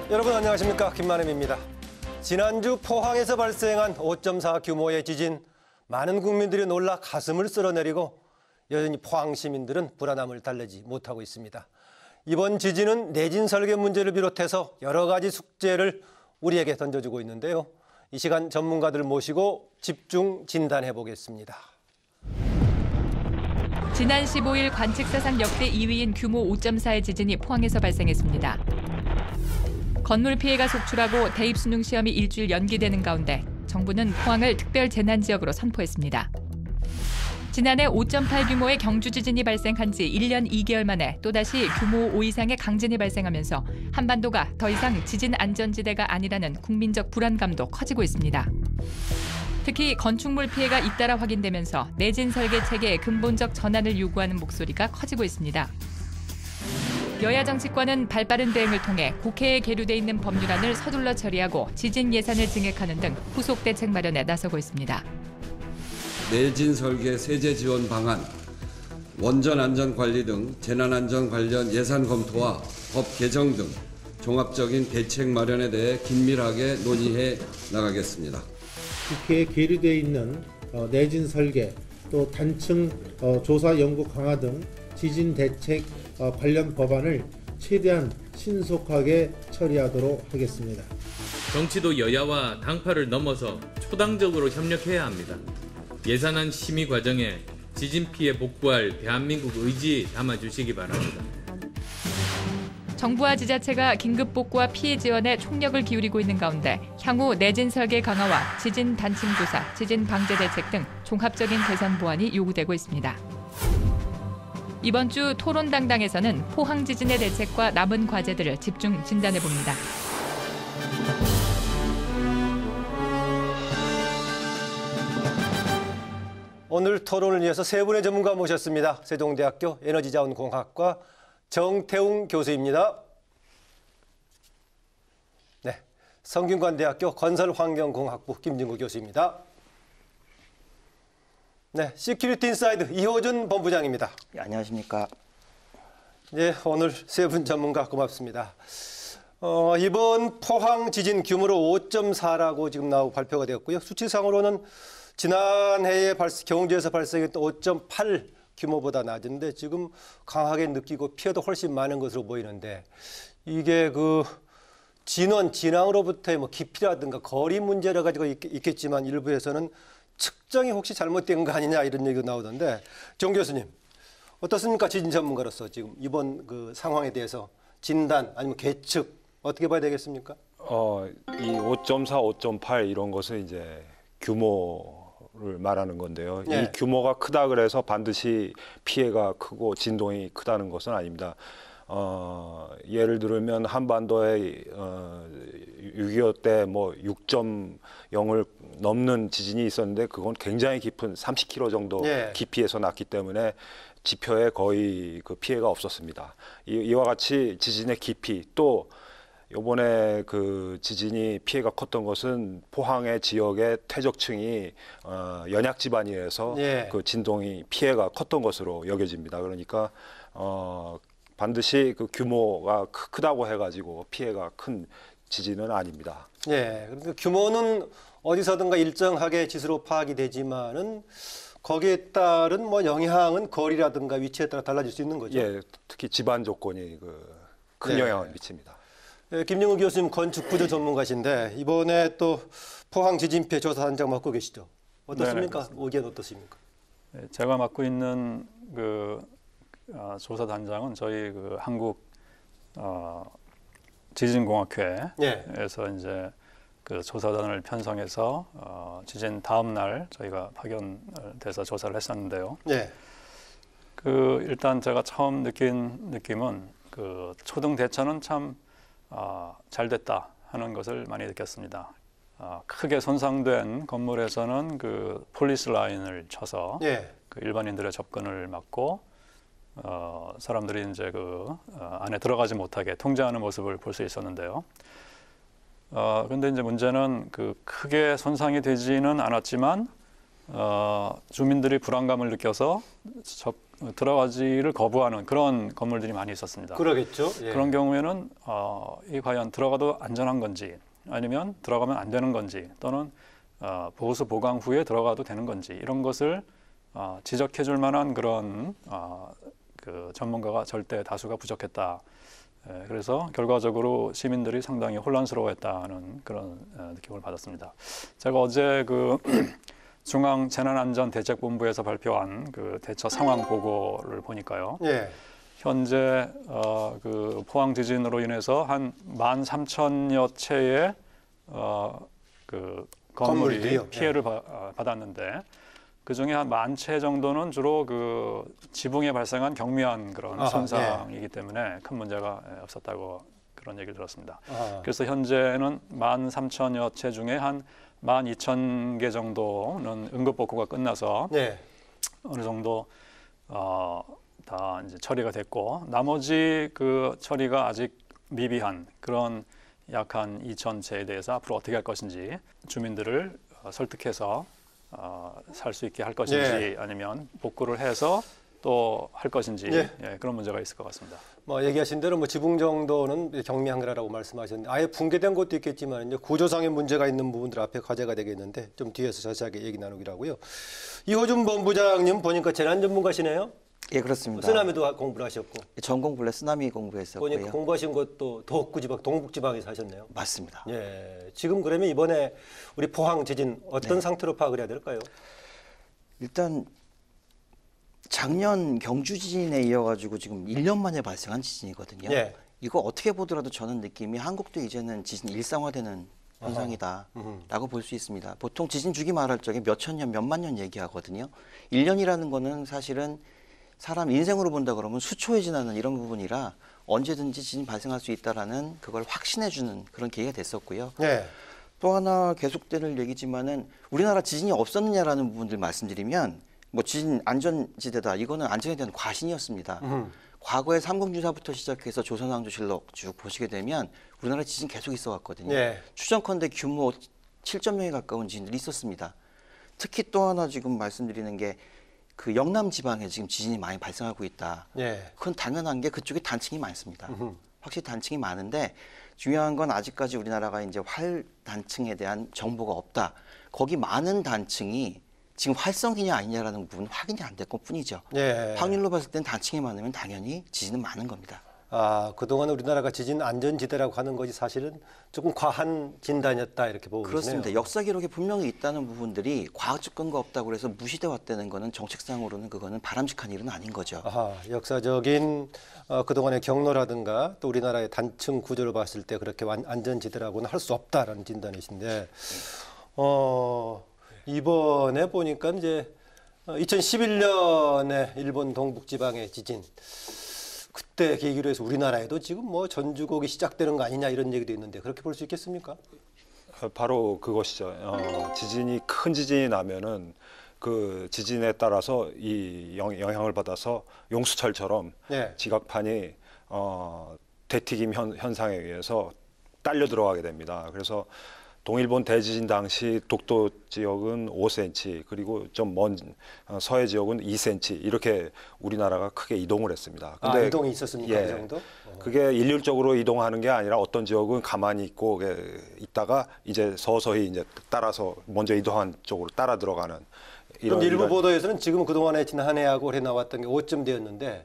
여러분 안녕하십니까, 김만음입니다. 지난주 포항에서 발생한 5.4 규모의 지진, 많은 국민들이 놀라 가슴을 쓸어내리고 여전히 포항 시민들은 불안함을 달래지 못하고 있습니다. 이번 지진은 내진 설계 문제를 비롯해서 여러 가지 숙제를 우리에게 던져주고 있는데요. 이 시간 전문가들 모시고 집중 진단해 보겠습니다. 지난 15일 관측사상 역대 2위인 규모 5.4의 지진이 포항에서 발생했습니다. 건물 피해가 속출하고 대입 수능 시험이 일주일 연기되는 가운데 정부는 포항을 특별 재난 지역으로 선포했습니다. 지난해 5.8 규모의 경주 지진이 발생한 지 1년 2개월 만에 또다시 규모 5 이상의 강진이 발생하면서 한반도가 더 이상 지진 안전지대가 아니라는 국민적 불안감도 커지고 있습니다. 특히 건축물 피해가 잇따라 확인되면서 내진 설계 체계의 근본적 전환을 요구하는 목소리가 커지고 있습니다. 여야 정치권은 발빠른 대응을 통해 국회에 계류돼 있는 법률안을 서둘러 처리하고 지진 예산을 증액하는 등 후속 대책 마련에 나서고 있습니다. 내진 설계 세제 지원 방안, 원전 안전 관리 등 재난 안전 관련 예산 검토와 법 개정 등 종합적인 대책 마련에 대해 긴밀하게 논의해 나가겠습니다. 국회에 계류되어 있는 내진 설계, 또 단층 조사 연구 강화 등 지진 대책 관련 법안을 최대한 신속하게 처리하도록 하겠습니다. 정치도 여야와 당파를 넘어서 초당적으로 협력해야 합니다. 예산안 심의 과정에 지진 피해 복구할 대한민국 의지 담아주시기 바랍니다. 정부와 지자체가 긴급 복구와 피해 지원에 총력을 기울이고 있는 가운데 향후 내진 설계 강화와 지진 단층 조사, 지진 방제 대책 등 종합적인 대선 보완이 요구되고 있습니다. 이번 주 토론당당에서는 포항 지진의 대책과 남은 과제들을 집중 진단해 봅니다. 오늘 토론을 위해서 세 분의 전문가 모셨습니다. 세종대학교 에너지자원공학과 정태웅 교수입니다. 네, 성균관대학교 건설환경공학부 김진구 교수입니다. 네, 시큐리티 인사이드 이호준 본부장입니다. 네, 안녕하십니까. 네, 오늘 세 분 전문가 고맙습니다. 이번 포항 지진 규모로 5.4라고 지금 나오고 발표가 되었고요. 수치상으로는 지난해에 경주에서 발생했던 5.8 규모보다 낮은데 지금 강하게 느끼고 피해도 훨씬 많은 것으로 보이는데, 이게 그 진앙으로부터의 깊이라든가 거리 문제라 가지고 있겠지만 일부에서는 측정이 혹시 잘못된 거 아니냐 이런 얘기가 나오던데, 정 교수님 어떻습니까? 지진 전문가로서 지금 이번 그 상황에 대해서 진단 아니면 계측 어떻게 봐야 되겠습니까? 이 5.4, 5.8 이런 것은 이제 규모를 말하는 건데요. 네. 이 규모가 크다 그래서 반드시 피해가 크고 진동이 크다는 것은 아닙니다. 예를 들면 한반도에 6.25 때 6.0을 넘는 지진이 있었는데 그건 굉장히 깊은 30km 정도 깊이에서 났기 때문에 지표에 거의 그 피해가 없었습니다. 이와 같이 지진의 깊이, 또 이번에 그 지진이 피해가 컸던 것은 포항의 지역의 퇴적층이 연약 지반이라서 그 진동이 피해가 컸던 것으로 여겨집니다. 그러니까 반드시 그 규모가 크다고 해가지고 피해가 큰 지진은 아닙니다. 예, 그러니까 규모는 어디서든가 일정하게 지수로 파악이 되지만은 거기에 따른 영향은 거리라든가 위치에 따라 달라질 수 있는 거죠. 예, 특히 지반 조건이 큰 영향을 미칩니다. 예, 김진구 교수님 건축구조 전문가신데 이번에 또 포항 지진 피해 조사단장 맡고 계시죠. 어떻습니까? 네네, 의견 어떻습니까? 네, 제가 맡고 있는 조사단장은 저희 한국 지진공학회에서 이제 그 조사단을 편성해서 지진 다음 날 저희가 파견돼서 조사를 했었는데요. 일단 제가 처음 느낀 느낌은 초등 대처는 참 잘 됐다 하는 것을 많이 느꼈습니다. 크게 손상된 건물에서는 폴리스 라인을 쳐서 일반인들의 접근을 막고 사람들이 이제 안에 들어가지 못하게 통제하는 모습을 볼 수 있었는데요. 근데 이제 문제는 크게 손상이 되지는 않았지만 주민들이 불안감을 느껴서 들어가지를 거부하는 그런 건물들이 많이 있었습니다. 그러겠죠. 예. 그런 경우에는 이 과연 들어가도 안전한 건지 아니면 들어가면 안 되는 건지 또는 보수 보강 후에 들어가도 되는 건지 이런 것을 지적해 줄 만한 그런 그 전문가가 절대 다수가 부족했다. 그래서 결과적으로 시민들이 상당히 혼란스러워했다는 그런 느낌을 받았습니다. 제가 어제 그 중앙재난안전대책본부에서 발표한 그 대처 상황 보고를 보니까요. 예. 현재 그 포항 지진으로 인해서 한 13,000여 채의 그 건물이 건물들이요? 피해를 받았는데 그 중에 한 10,000채 정도는 주로 그 지붕에 발생한 경미한 그런 손상이기 때문에 큰 문제가 없었다고 그런 얘기를 들었습니다. 그래서 현재는 13,000여 채 중에 한 12,000개 정도는 응급복구가 끝나서 네. 어느 정도 다 이제 처리가 됐고 나머지 그 처리가 아직 미비한 그런 약 한 2,000채에 대해서 앞으로 어떻게 할 것인지 주민들을 설득해서 살 수 있게 할 것인지 예. 아니면 복구를 해서 또 할 것인지 예. 그런 문제가 있을 것 같습니다. 뭐 얘기하신 대로 뭐 지붕 정도는 경미한 거라고 말씀하셨는데 아예 붕괴된 것도 있겠지만 이제 구조상의 문제가 있는 부분들 앞에 과제가 되겠는데 좀 뒤에서 자세하게 얘기 나누기로 하고요. 이호준 본부장님 보니까 재난 전문가시네요. 예, 그렇습니다. 쓰나미도 공부를 하셨고 전공 본래 쓰나미 공부했었고요. 보니까 공부하신 것도 도읍구 지방, 동북 지방에서 하셨네요. 맞습니다. 예, 지금 그러면 이번에 우리 포항 지진 어떤 상태로 파악을 해야 될까요? 일단 작년 경주 지진에 이어가지고 지금 1년 만에 발생한 지진이거든요. 예. 이거 어떻게 보더라도 저는 느낌이 한국도 이제는 지진 일상화되는 현상이다라고 볼 수 있습니다. 보통 지진 주기 말할 적에 몇천 년, 몇만 년 얘기하거든요. 1년이라는 거는 사실은 사람 인생으로 본다 그러면 수초에 지나는 이런 부분이라 언제든지 지진 발생할 수 있다라는 그걸 확신해주는 그런 계기가 됐었고요. 예. 또 하나 계속되는 얘기지만은 우리나라 지진이 없었느냐라는 부분들 말씀드리면 뭐 지진 안전지대다 이거는 안전에 대한 과신이었습니다. 과거에 삼국유사부터 시작해서 조선왕조실록 쭉 보시게 되면 우리나라 지진 계속 있어 왔거든요. 예. 추정컨대 규모 7.0에 가까운 지진들이 있었습니다. 특히 또 하나 지금 말씀드리는 게 그 영남 지방에 지금 지진이 많이 발생하고 있다. 예. 그건 당연한 게 그쪽에 단층이 많습니다. 확실히 단층이 많은데 중요한 건 아직까지 우리나라가 이제 활 단층에 대한 정보가 없다. 거기 많은 단층이 지금 활성이냐 아니냐라는 부분은 확인이 안 될 것뿐이죠. 예. 확률로 봤을 땐 단층이 많으면 당연히 지진은 많은 겁니다. 그동안 우리나라가 지진 안전지대라고 하는 것이 사실은 조금 과한 진단이었다 이렇게 보고 그렇습니다. 계시네요. 역사 기록에 분명히 있다는 부분들이 과학적 근거 없다고 해서 무시돼 왔다는 거는 정책상으로는 그거는 바람직한 일은 아닌 거죠. 역사적인 그동안의 경로라든가 또 우리나라의 단층 구조를 봤을 때 그렇게 안전지대라고는 할 수 없다라는 진단이신데 이번에 보니까 이제 2011년에 일본 동북지방의 지진 그때 계기로 해서 우리나라에도 지금 뭐 전주곡이 시작되는 거 아니냐 이런 얘기도 있는데 그렇게 볼 수 있겠습니까? 바로 그것이죠. 큰 지진이 나면은 그 지진에 따라서 이 영향을 받아서 용수철처럼 네. 지각판이 되튀김 현상에 의해서 딸려 들어가게 됩니다. 그래서 동일본 대지진 당시 독도 지역은 5cm 그리고 좀 먼 서해 지역은 2cm 이렇게 우리나라가 크게 이동을 했습니다. 근데 이동이 있었습니까? 예, 그 정도? 그게 일률적으로 이동하는 게 아니라 어떤 지역은 가만히 있고 있다가 이제 서서히 이제 따라서 먼저 이동한 쪽으로 따라 들어가는 그럼 일부 보도에서는 지금 그동안에 지난 해하고 올해 나왔던 게 5점대였는데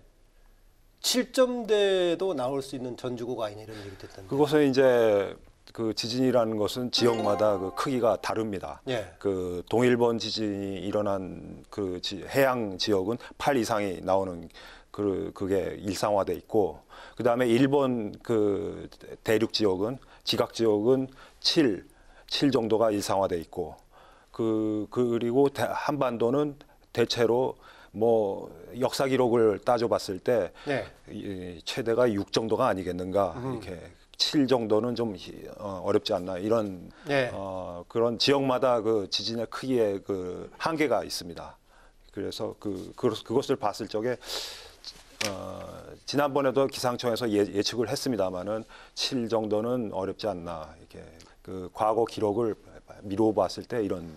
7점대도 나올 수 있는 전주곡 아니냐 이런 얘기 됐던데. 그것은 이제 그 지진이라는 것은 지역마다 그 크기가 다릅니다. 예. 그 동일본 지진이 일어난 그 해양 지역은 8 이상이 나오는 그게 일상화돼 있고, 그 다음에 일본 그 대륙 지역은 지각 지역은 7 정도가 일상화돼 있고, 그리고 한반도는 대체로 뭐 역사 기록을 따져봤을 때 네. 최대가 6 정도가 아니겠는가 이렇게. 7 정도는 좀 어렵지 않나 이런 네. 그런 지역마다 그 지진의 크기의 그 한계가 있습니다. 그래서 그것을 봤을 적에 지난번에도 기상청에서 예측을 했습니다만은 7 정도는 어렵지 않나 이렇게 그 과거 기록을 미루어 봤을 때 이런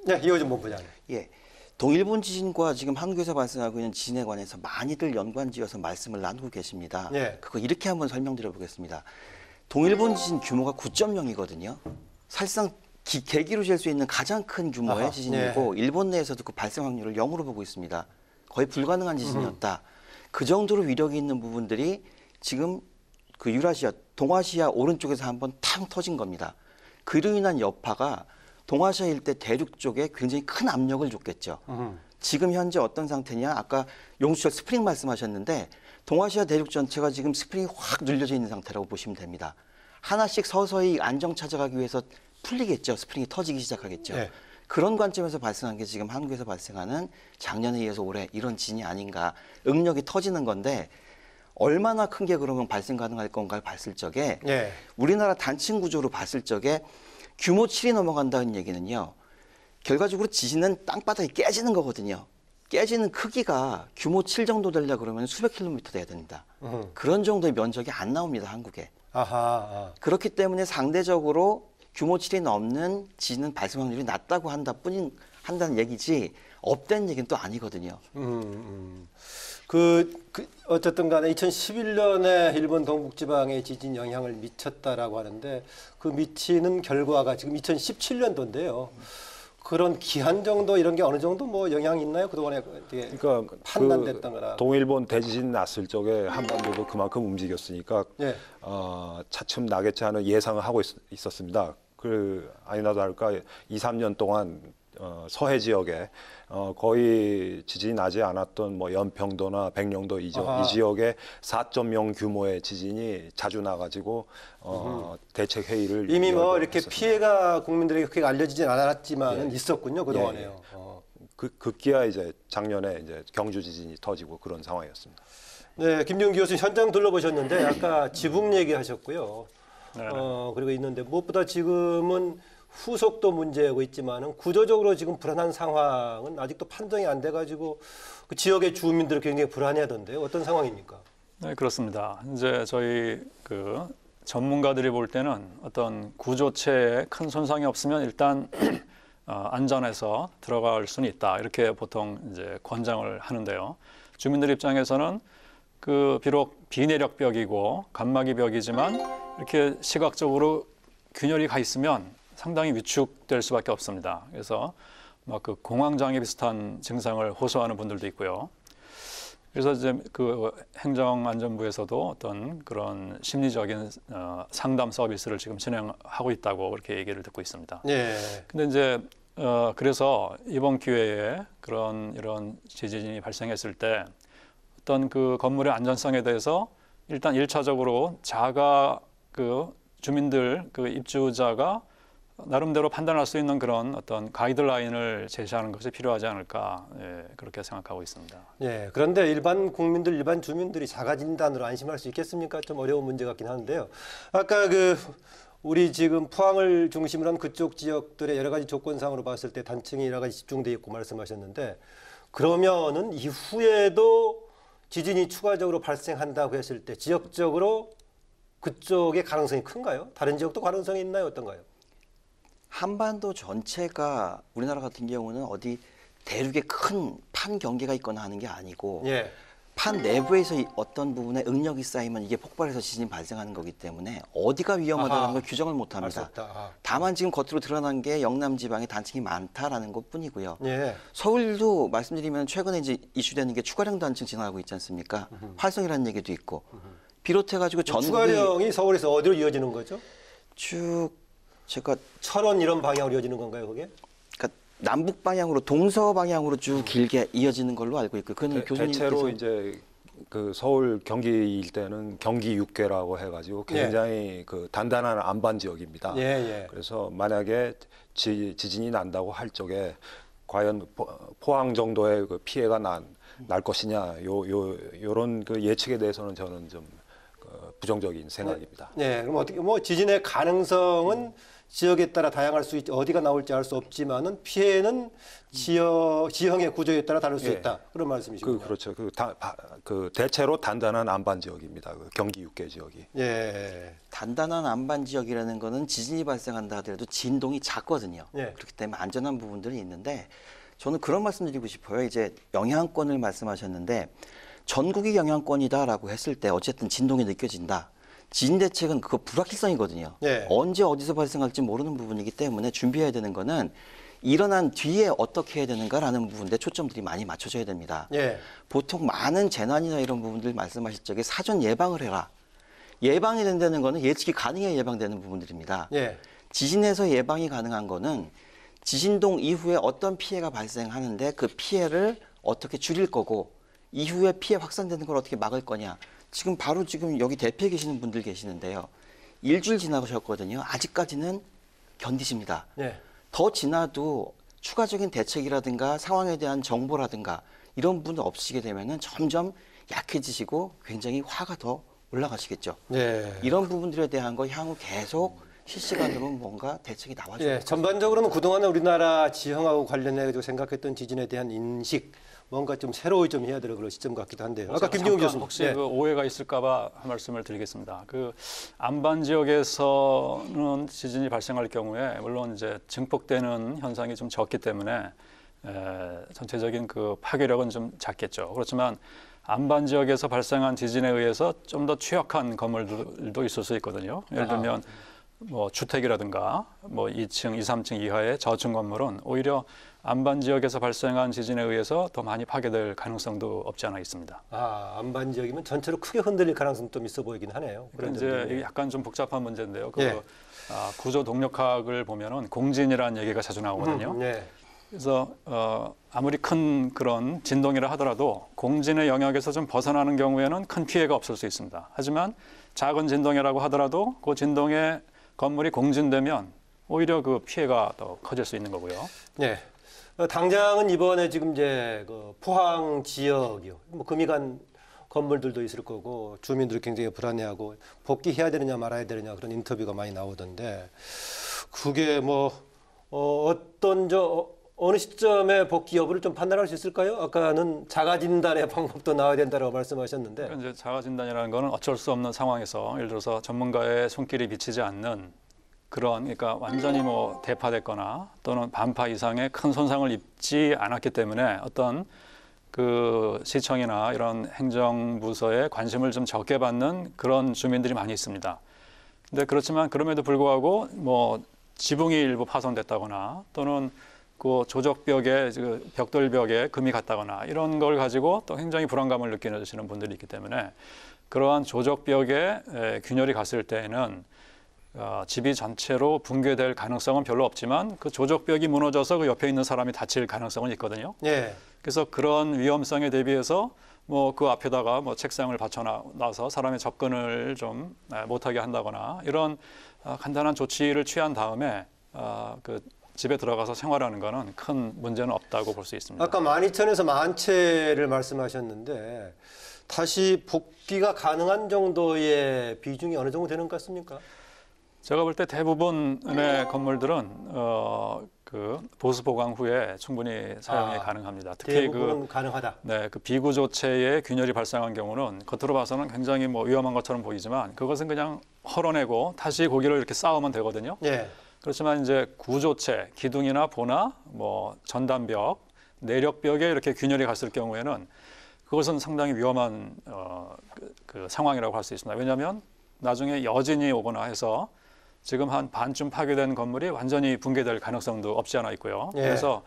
네, 이호준 본부장님. 예. 동일본 지진과 지금 한국에서 발생하고 있는 지진에 관해서 많이들 연관지어서 말씀을 나누고 계십니다. 예. 그거 이렇게 한번 설명드려 보겠습니다. 동일본 지진 규모가 9.0이거든요. 사실상 계기로 잴 수 있는 가장 큰 규모의 아하, 지진이고 일본 내에서도 그 발생 확률을 0으로 보고 있습니다. 거의 불가능한 지진이었다. 그 정도로 위력이 있는 부분들이 지금 그 유라시아, 동아시아 오른쪽에서 한번 탕 터진 겁니다. 그로 인한 여파가 동아시아 일대 대륙 쪽에 굉장히 큰 압력을 줬겠죠. 지금 현재 어떤 상태냐? 아까 용수철 스프링 말씀하셨는데 동아시아 대륙 전체가 지금 스프링이 확 눌려져 있는 상태라고 보시면 됩니다. 하나씩 서서히 안정 찾아가기 위해서 풀리겠죠. 스프링이 터지기 시작하겠죠. 네. 그런 관점에서 발생한 게 지금 한국에서 발생하는 작년에 이어서 올해 이런 진이 아닌가. 응력이 터지는 건데 얼마나 큰 게 그러면 발생 가능할 건가를 봤을 적에 예. 우리나라 단층 구조로 봤을 적에 규모 7이 넘어간다는 얘기는요. 결과적으로 지진은 땅바닥이 깨지는 거거든요. 깨지는 크기가 규모 7 정도 되려 그러면 수백 킬로미터 돼야 된다. 그런 정도의 면적이 안 나옵니다. 한국에. 아하. 그렇기 때문에 상대적으로 규모 7이 넘는 지진 발생 확률이 낮다고 한다는 얘기지 없다는 얘기는 또 아니거든요. 어쨌든 간에 2011년에 일본 동북지방에 지진 영향을 미쳤다라고 하는데 그 미치는 결과가 지금 2017년도인데요. 그런 기한 정도 이런 게 어느 정도 뭐 영향이 있나요? 그동안에 되게 그러니까 판단됐던 거라. 동일본 대지진 났을 적에 한반도도 그만큼 움직였으니까 예. 차츰 나겠지 하는 예상을 하고 있었습니다. 아니나 다를까 2, 3년 동안 서해 지역에 거의 지진이 나지 않았던 뭐 연평도나 백령도 이 지역에 4.0 규모의 지진이 자주 나가지고 대책 회의를 이미 뭐 이렇게 있었습니다. 피해가 국민들에게 크게 알려지진 않았지만 있었군요 그 동안에요. 급기야 이제 작년에 이제 경주 지진이 터지고 그런 상황이었습니다. 네, 김준 교수 현장 둘러보셨는데 아까 지붕 얘기하셨고요. 그리고 있는데 무엇보다 지금은 후속도 문제고 있지만은 구조적으로 지금 불안한 상황은 아직도 판정이 안 돼가지고 그 지역의 주민들은 굉장히 불안해하던데요. 어떤 상황입니까? 네, 그렇습니다. 이제 저희 그 전문가들이 볼 때는 어떤 구조체에 큰 손상이 없으면 일단 안전해서 들어갈 수는 있다. 이렇게 보통 이제 권장을 하는데요. 주민들 입장에서는 그 비록 비내력벽이고 간막이 벽이지만 이렇게 시각적으로 균열이 가 있으면 상당히 위축될 수밖에 없습니다. 그래서 막 그 공황장애 비슷한 증상을 호소하는 분들도 있고요. 그래서 이제 그 행정안전부에서도 어떤 그런 심리적인 상담 서비스를 지금 진행하고 있다고 그렇게 얘기를 듣고 있습니다. 네. 근데 이제 그래서 이번 기회에 이런 지진이 발생했을 때 어떤 그 건물의 안전성에 대해서 일단 1차적으로 자가 그 주민들 그 입주자가 나름대로 판단할 수 있는 그런 어떤 가이드라인을 제시하는 것이 필요하지 않을까 그렇게 생각하고 있습니다. 예, 그런데 일반 국민들, 일반 주민들이 자가 진단으로 안심할 수 있겠습니까? 좀 어려운 문제 같긴 한데요. 아까 우리 지금 포항을 중심으로 한 그쪽 지역들의 여러 가지 조건상으로 봤을 때 단층이 여러 가지 집중돼 있고 말씀하셨는데 그러면은 이후에도 지진이 추가적으로 발생한다고 했을 때 지역적으로 그쪽의 가능성이 큰가요? 다른 지역도 가능성이 있나요? 어떤가요? 한반도 전체가 우리나라 같은 경우는 어디 대륙에 큰 판 경계가 있거나 하는 게 아니고 예. 판 내부에서 어떤 부분에 응력이 쌓이면 이게 폭발해서 지진이 발생하는 거기 때문에 어디가 위험하다는 걸 규정을 못합니다. 다만 지금 겉으로 드러난 게 영남 지방에 단층이 많다라는 것뿐이고요. 예. 서울도 말씀드리면 최근에 이제 이슈되는 게 추가령 단층 지나가고 있지 않습니까? 활성이라는 얘기도 있고 비롯해가지고 전국이 추가령이 서울에서 어디로 이어지는 거죠? 쭉 제가 철원 이런 방향으로 이어지는 건가요, 그게? 그러니까 남북 방향으로 동서 방향으로 쭉 길게 이어지는 걸로 알고 있고 그건 교수님께서 대체로 이제 그 서울 경기 일대는 경기 육계라고 해가지고 굉장히 그 단단한 안반 지역입니다. 예. 그래서 만약에 지진이 난다고 할 적에 과연 포항 정도의 그 피해가 날 것이냐 요런 그 예측에 대해서는 저는 좀 부정적인 생각입니다. 네, 그럼 어떻게 지진의 가능성은 지역에 따라 다양할 수 있지 어디가 나올지 알 수 없지만은 피해는 지형의 구조에 따라 다를 수 예. 있다. 그런 말씀이시군요. 그렇죠. 그 대체로 단단한 안반 지역입니다. 그 경기 육계 지역이. 예. 단단한 안반 지역이라는 거는 지진이 발생한다 하더라도 진동이 작거든요. 예. 그렇기 때문에 안전한 부분들이 있는데 저는 그런 말씀드리고 싶어요. 이제 영향권을 말씀하셨는데 전국이 영향권이다라고 했을 때 어쨌든 진동이 느껴진다. 지진 대책은 그거 불확실성이거든요. 예. 언제 어디서 발생할지 모르는 부분이기 때문에 준비해야 되는 거는 일어난 뒤에 어떻게 해야 되는가라는 부분에 초점들이 많이 맞춰져야 됩니다. 예. 보통 많은 재난이나 이런 부분들 말씀하실 적에 사전 예방을 해라. 예방이 된다는 거는 예측이 가능해야 예방되는 부분들입니다. 예. 지진에서 예방이 가능한 거는 지진동 이후에 어떤 피해가 발생하는데 그 피해를 어떻게 줄일 거고 이후에 피해 확산되는 걸 어떻게 막을 거냐. 지금 여기 대피해 계시는 분들 계시는데요. 일주일 지나셨거든요. 아직까지는 견디십니다. 예. 더 지나도 추가적인 대책이라든가 상황에 대한 정보라든가 이런 부분을 없으시게 되면은 점점 약해지시고 굉장히 화가 더 올라가시겠죠. 예. 이런 부분들에 대한 거 향후 계속 실시간으로 뭔가 대책이 나와줘야 예. 전반적으로는 그동안 우리나라 지형하고 관련해 생각했던 지진에 대한 인식 뭔가 좀 새로이 좀 해야 될 그런 시점 같기도 한데요. 아까 김경훈 교수님 혹시 예. 그 오해가 있을까봐 말씀을 드리겠습니다. 그 안반 지역에서는 지진이 발생할 경우에 물론 이제 증폭되는 현상이 좀 적기 때문에 전체적인 그 파괴력은 좀 작겠죠. 그렇지만 안반 지역에서 발생한 지진에 의해서 좀 더 취약한 건물들도 있을 수 있거든요. 예를 들면 뭐 주택이라든가 뭐 2층, 2, 3층 이하의 저층 건물은 오히려 안반 지역에서 발생한 지진에 의해서 더 많이 파괴될 가능성도 없지 않아 있습니다. 안반 지역이면 전체로 크게 흔들릴 가능성이 좀 있어 보이긴 하네요. 그런 이제 이게 약간 좀 복잡한 문제인데요. 그 예. 구조 동력학을 보면은 공진이라는 얘기가 자주 나오거든요. 예. 그래서 아무리 큰 그런 진동이라 하더라도 공진의 영역에서 좀 벗어나는 경우에는 큰 피해가 없을 수 있습니다. 하지만 작은 진동이라고 하더라도 그 진동에 건물이 공진되면 오히려 그 피해가 더 커질 수 있는 거고요. 네. 당장은 이번에 지금 이제 그 포항 지역이요. 뭐 금이 간 건물들도 있을 거고 주민들이 굉장히 불안해하고 복귀해야 되느냐 말아야 되느냐 그런 인터뷰가 많이 나오던데 그게 뭐 어느 시점에 복귀 여부를 좀 판단할 수 있을까요? 아까는 자가 진단의 방법도 나와야 된다고 말씀하셨는데. 그러니까 이제 자가 진단이라는 거는 어쩔 수 없는 상황에서 예를 들어서 전문가의 손길이 미치지 않는 그러니까 완전히 뭐 대파됐거나 또는 반파 이상의 큰 손상을 입지 않았기 때문에 어떤 그 시청이나 이런 행정부서에 관심을 좀 적게 받는 그런 주민들이 많이 있습니다. 근데 그렇지만 그럼에도 불구하고 뭐 지붕이 일부 파손됐다거나 또는 그 조적벽에 벽돌벽에 금이 갔다거나 이런 걸 가지고 또 굉장히 불안감을 느끼시는 분들이 있기 때문에 그러한 조적벽에 균열이 갔을 때에는 집이 전체로 붕괴될 가능성은 별로 없지만 그 조적벽이 무너져서 그 옆에 있는 사람이 다칠 가능성은 있거든요. 예. 그래서 그런 위험성에 대비해서 뭐 그 앞에다가 뭐 책상을 받쳐놔서 사람의 접근을 좀 못하게 한다거나 이런 간단한 조치를 취한 다음에 그 집에 들어가서 생활하는 거는 큰 문제는 없다고 볼 수 있습니다. 아까 12,000에서 10,000채를 말씀하셨는데 다시 복귀가 가능한 정도의 비중이 어느 정도 되는 것 같습니까? 제가 볼 때 대부분의 건물들은 그 보수 보강 후에 충분히 사용이 가능합니다. 특히 대부분은 가능하다. 그 비구조체에 균열이 발생한 경우는 겉으로 봐서는 굉장히 뭐 위험한 것처럼 보이지만 그것은 그냥 헐어내고 다시 고기를 이렇게 쌓으면 되거든요. 예. 그렇지만 이제 구조체, 기둥이나 보나 뭐 전단벽, 내력벽에 이렇게 균열이 갔을 경우에는 그것은 상당히 위험한 그 상황이라고 할 수 있습니다. 왜냐하면 나중에 여진이 오거나 해서 지금 한 반쯤 파괴된 건물이 완전히 붕괴될 가능성도 없지 않아 있고요. 예. 그래서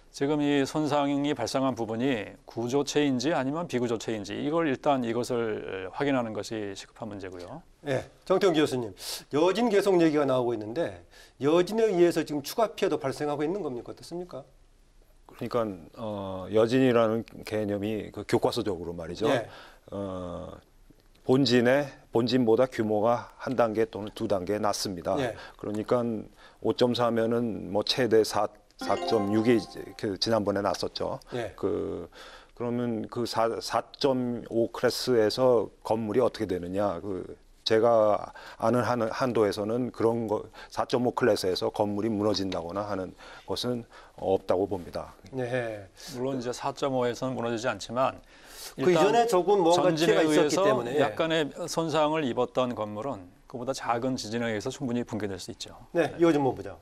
지금 이 손상이 발생한 부분이 구조체인지 아니면 비구조체인지 이것을 확인하는 것이 시급한 문제고요. 예, 정태훈 교수님, 여진 계속 얘기가 나오고 있는데 여진에 의해서 지금 추가 피해도 발생하고 있는 겁니까? 어떻습니까? 그러니까 여진이라는 개념이 그 교과서적으로 말이죠. 예. 본진보다 규모가 한 단계 또는 두 단계 낮습니다. 예. 그러니까 5.4면은 뭐 최대 4.6이 그 지난번에 났었죠. 예. 그러면 그 4.5 클래스에서 건물이 어떻게 되느냐? 그 제가 아는 한도에서는 그런 거 4.5 클래스에서 건물이 무너진다거나 하는 것은 없다고 봅니다. 네. 물론 이제 4.5에서는 무너지지 않지만 그 이전에 조금 뭔가 전진에 피해가 있었기 의해서 때문에 약간의 손상을 입었던 건물은 그보다 작은 지진에 의해서 충분히 붕괴될 수 있죠. 네, 이거 좀 보자.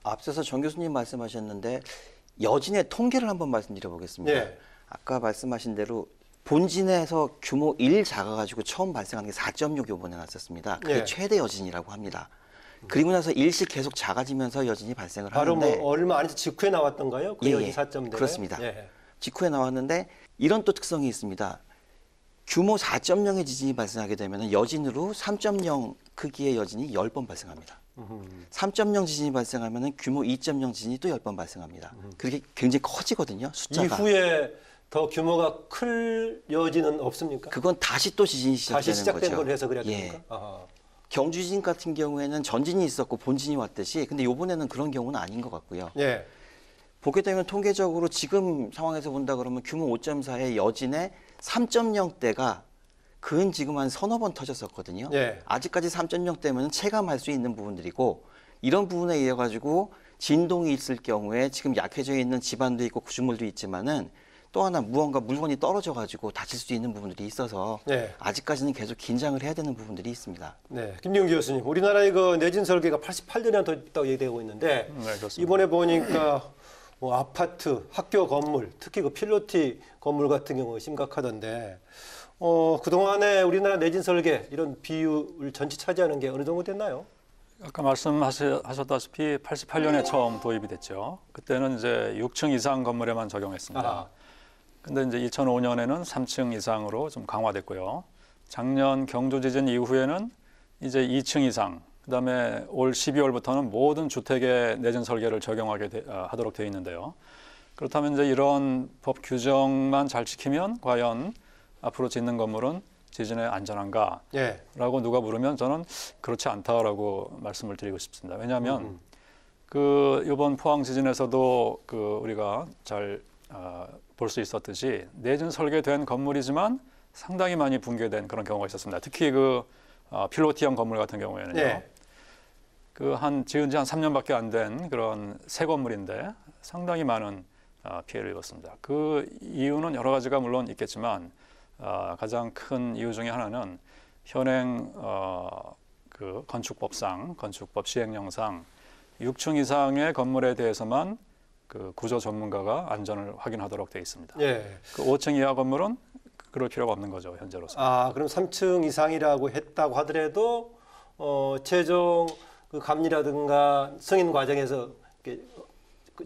앞서서 정 교수님 말씀하셨는데 여진의 통계를 한번 말씀드려 보겠습니다. 예. 아까 말씀하신 대로 본진에서 규모 1 작아가지고 처음 발생한 게 4.6 요번에 났었습니다. 그게 예. 최대 여진이라고 합니다. 그리고 나서 일씩 계속 작아지면서 여진이 발생을 바로 하는데 뭐 얼마 안 직후에 나왔던가요? 그 예, 여지 예. 4.0. 그렇습니다. 예. 직후에 나왔는데 이런 또 특성이 있습니다. 규모 4.0의 지진이 발생하게 되면 여진으로 3.0 크기의 여진이 10번 발생합니다. 3.0 지진이 발생하면 규모 2.0 지진이 또 10번 발생합니다. 그게 굉장히 커지거든요. 숫자가. 이후에 더 규모가 클 여지는 없습니까? 그건 다시 또 지진이 시작되는 다시 시작된 거죠. 걸 해서 그래야 예. 됩니까? 아하. 경주 지진 같은 경우에는 전진이 있었고 본진이 왔듯이 근데 이번에는 그런 경우는 아닌 것 같고요. 예. 보게 되면 통계적으로 지금 상황에서 본다 그러면 규모 5.4의 여진의 3.0대가 근 지금 한 서너 번 터졌었거든요. 예. 아직까지 3.0대면 체감할 수 있는 부분들이고 이런 부분에 의해 가지고 진동이 있을 경우에 지금 약해져 있는 집안도 있고 구조물도 있지만은 또 하나 무언가 물건이 떨어져 가지고 다칠 수 있는 부분들이 있어서 네. 아직까지는 계속 긴장을 해야 되는 부분들이 있습니다. 네. 김용기 교수님, 우리나라의 그 내진 설계가 88년에 더 있다고 얘기되고 있는데 네, 그렇습니다. 이번에 보니까 뭐 아파트, 학교 건물, 특히 그 필로티 건물 같은 경우 심각하던데 그동안에 우리나라 내진 설계 이런 비율을 전체 차지하는 게 어느 정도 됐나요? 아까 말씀하셨다시피 88년에 처음 도입이 됐죠. 그때는 이제 6층 이상 건물에만 적용했습니다. 아하. 근데 이제 2005년에는 3층 이상으로 좀 강화됐고요. 작년 경주 지진 이후에는 이제 2층 이상, 그다음에 올 12월부터는 모든 주택에 내진 설계를 적용하게 하도록 되어 있는데요. 그렇다면 이제 이런 법 규정만 잘 지키면 과연 앞으로 짓는 건물은 지진에 안전한가라고 예. 누가 물으면 저는 그렇지 않다라고 말씀을 드리고 싶습니다. 왜냐하면 그 이번 포항 지진에서도 그 우리가 잘 볼 수 있었듯이 내진 설계된 건물이지만 상당히 많이 붕괴된 그런 경우가 있었습니다. 특히 그 필로티형 건물 같은 경우에는요. 네. 그 지은 지 한 3년밖에 안 된 그런 새 건물인데 상당히 많은 피해를 입었습니다. 그 이유는 여러 가지가 물론 있겠지만 가장 큰 이유 중에 하나는 현행 그 건축법상, 건축법 시행령상 6층 이상의 건물에 대해서만 그 구조 전문가가 안전을 확인하도록 되어 있습니다. 예. 그 5층 이하 건물은 그럴 필요가 없는 거죠, 현재로서. 그럼 3층 이상이라고 했다고 하더라도 최종 그 감리라든가 승인 과정에서 이렇게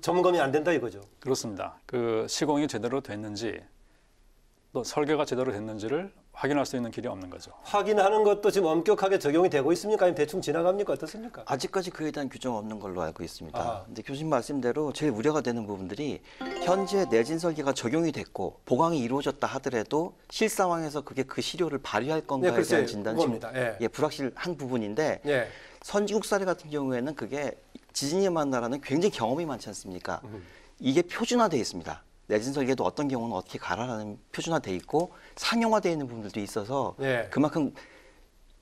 점검이 안 된다 이거죠. 그렇습니다. 그 시공이 제대로 됐는지 또 설계가 제대로 됐는지를 확인할 수 있는 길이 없는 거죠. 확인하는 것도 지금 엄격하게 적용이 되고 있습니까? 아니면 대충 지나갑니까? 어떻습니까? 아직까지 그에 대한 규정 없는 걸로 알고 있습니다. 아하. 근데 교수님 말씀대로 제일 우려가 되는 부분들이 현재 내진 설계가 적용이 됐고 보강이 이루어졌다 하더라도 실 상황에서 그게 그 실효를 발휘할 건가에 글쎄요. 대한 진단이 지금 그겁니다. 예. 불확실한 부분인데 예. 선진국 사례 같은 경우에는 그게 지진이 많은 나라는 굉장히 경험이 많지 않습니까? 이게 표준화되어 있습니다. 내진 설계도 어떤 경우는 어떻게 가라라는 표준화되어 있고 상용화되어 있는 부분들도 있어서 예. 그만큼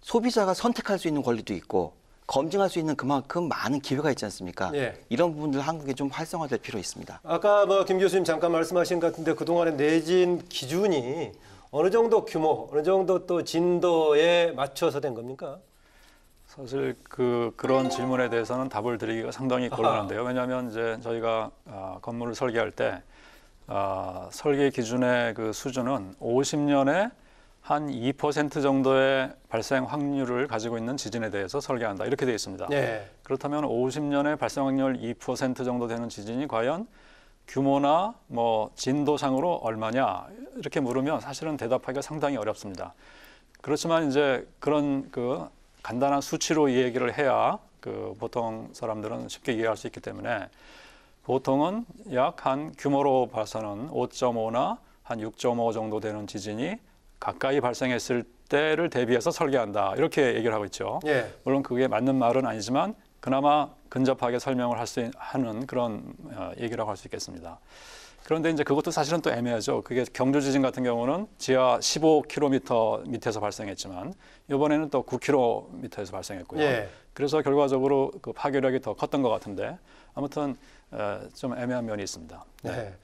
소비자가 선택할 수 있는 권리도 있고 검증할 수 있는 그만큼 많은 기회가 있지 않습니까? 예. 이런 부분들 한국에 좀 활성화될 필요 있습니다. 아까 뭐 김 교수님 잠깐 말씀하신 것 같은데 그동안의 내진 기준이 어느 정도 규모, 어느 정도 또 진도에 맞춰서 된 겁니까? 사실 그런 질문에 대해서는 답을 드리기가 상당히 곤란한데요. 왜냐하면 이제 저희가 건물을 설계할 때 설계 기준의 그 수준은 50년에 한 2% 정도의 발생 확률을 가지고 있는 지진에 대해서 설계한다. 이렇게 되어 있습니다. 예. 그렇다면 50년에 발생 확률 2% 정도 되는 지진이 과연 규모나 뭐 진도상으로 얼마냐 이렇게 물으면 사실은 대답하기가 상당히 어렵습니다. 그렇지만 이제 그런 그 간단한 수치로 이 얘기를 해야 그 보통 사람들은 쉽게 이해할 수 있기 때문에 보통은 약 한 규모로 봐서는 5.5나 한 6.5 정도 되는 지진이 가까이 발생했을 때를 대비해서 설계한다. 이렇게 얘기를 하고 있죠. 예. 물론 그게 맞는 말은 아니지만 그나마 근접하게 설명을 하는 그런 얘기라고 할 수 있겠습니다. 그런데 이제 그것도 사실은 또 애매하죠. 그게 경주 지진 같은 경우는 지하 15km 밑에서 발생했지만 이번에는 또 9km에서 발생했고요. 예. 그래서 결과적으로 그 파괴력이 더 컸던 것 같은데 아무튼 좀 애매한 면이 있습니다. 네.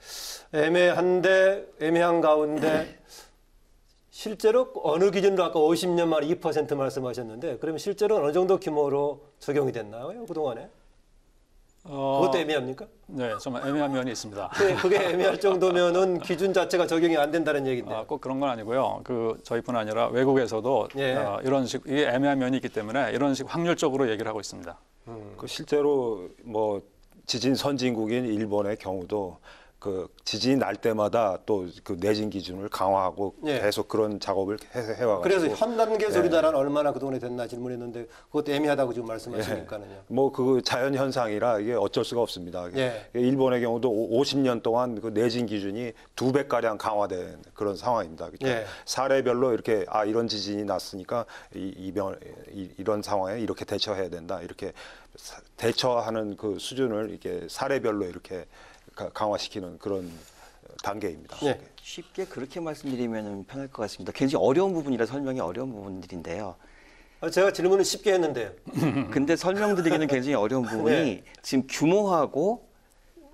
애매한 가운데 실제로 어느 기준으로 아까 50년 만에 2% 말씀하셨는데 그러면 실제로 어느 정도 규모로 적용이 됐나요? 그동안에? 그것도 애매합니까? 네, 좀 애매한 면이 있습니다. 그게 애매할 정도면은 기준 자체가 적용이 안 된다는 얘기인데. 꼭 그런 건 아니고요. 그 저희뿐 아니라 외국에서도 예. 이런 식 이게 애매한 면이 있기 때문에 이런 식 확률적으로 얘기를 하고 있습니다. 그 실제로 뭐 지진 선진국인 일본의 경우도 그 지진이 날 때마다 또 그 내진 기준을 강화하고 예. 계속 그런 작업을 해와가지고 그래서 현 단계에서 우리나라는 얼마나 그동안에 됐나 질문했는데 그것도 애매하다고 지금 말씀하시니까요. 뭐 그 자연 현상이라 이게 어쩔 수가 없습니다. 예. 일본의 경우도 50년 동안 그 내진 기준이 2배 가량 강화된 그런 상황입니다. 그러니까 예. 사례별로 이렇게 이런 지진이 났으니까 이런 상황에 이렇게 대처해야 된다. 이렇게 대처하는 그 수준을 이렇게 사례별로 이렇게 강화시키는 그런 단계입니다. 예. 쉽게 그렇게 말씀드리면 편할 것 같습니다. 굉장히 어려운 부분이라 설명이 어려운 부분들인데요. 제가 질문을 쉽게 했는데요. 근데 설명드리기는 굉장히 어려운 부분이 네. 지금 규모하고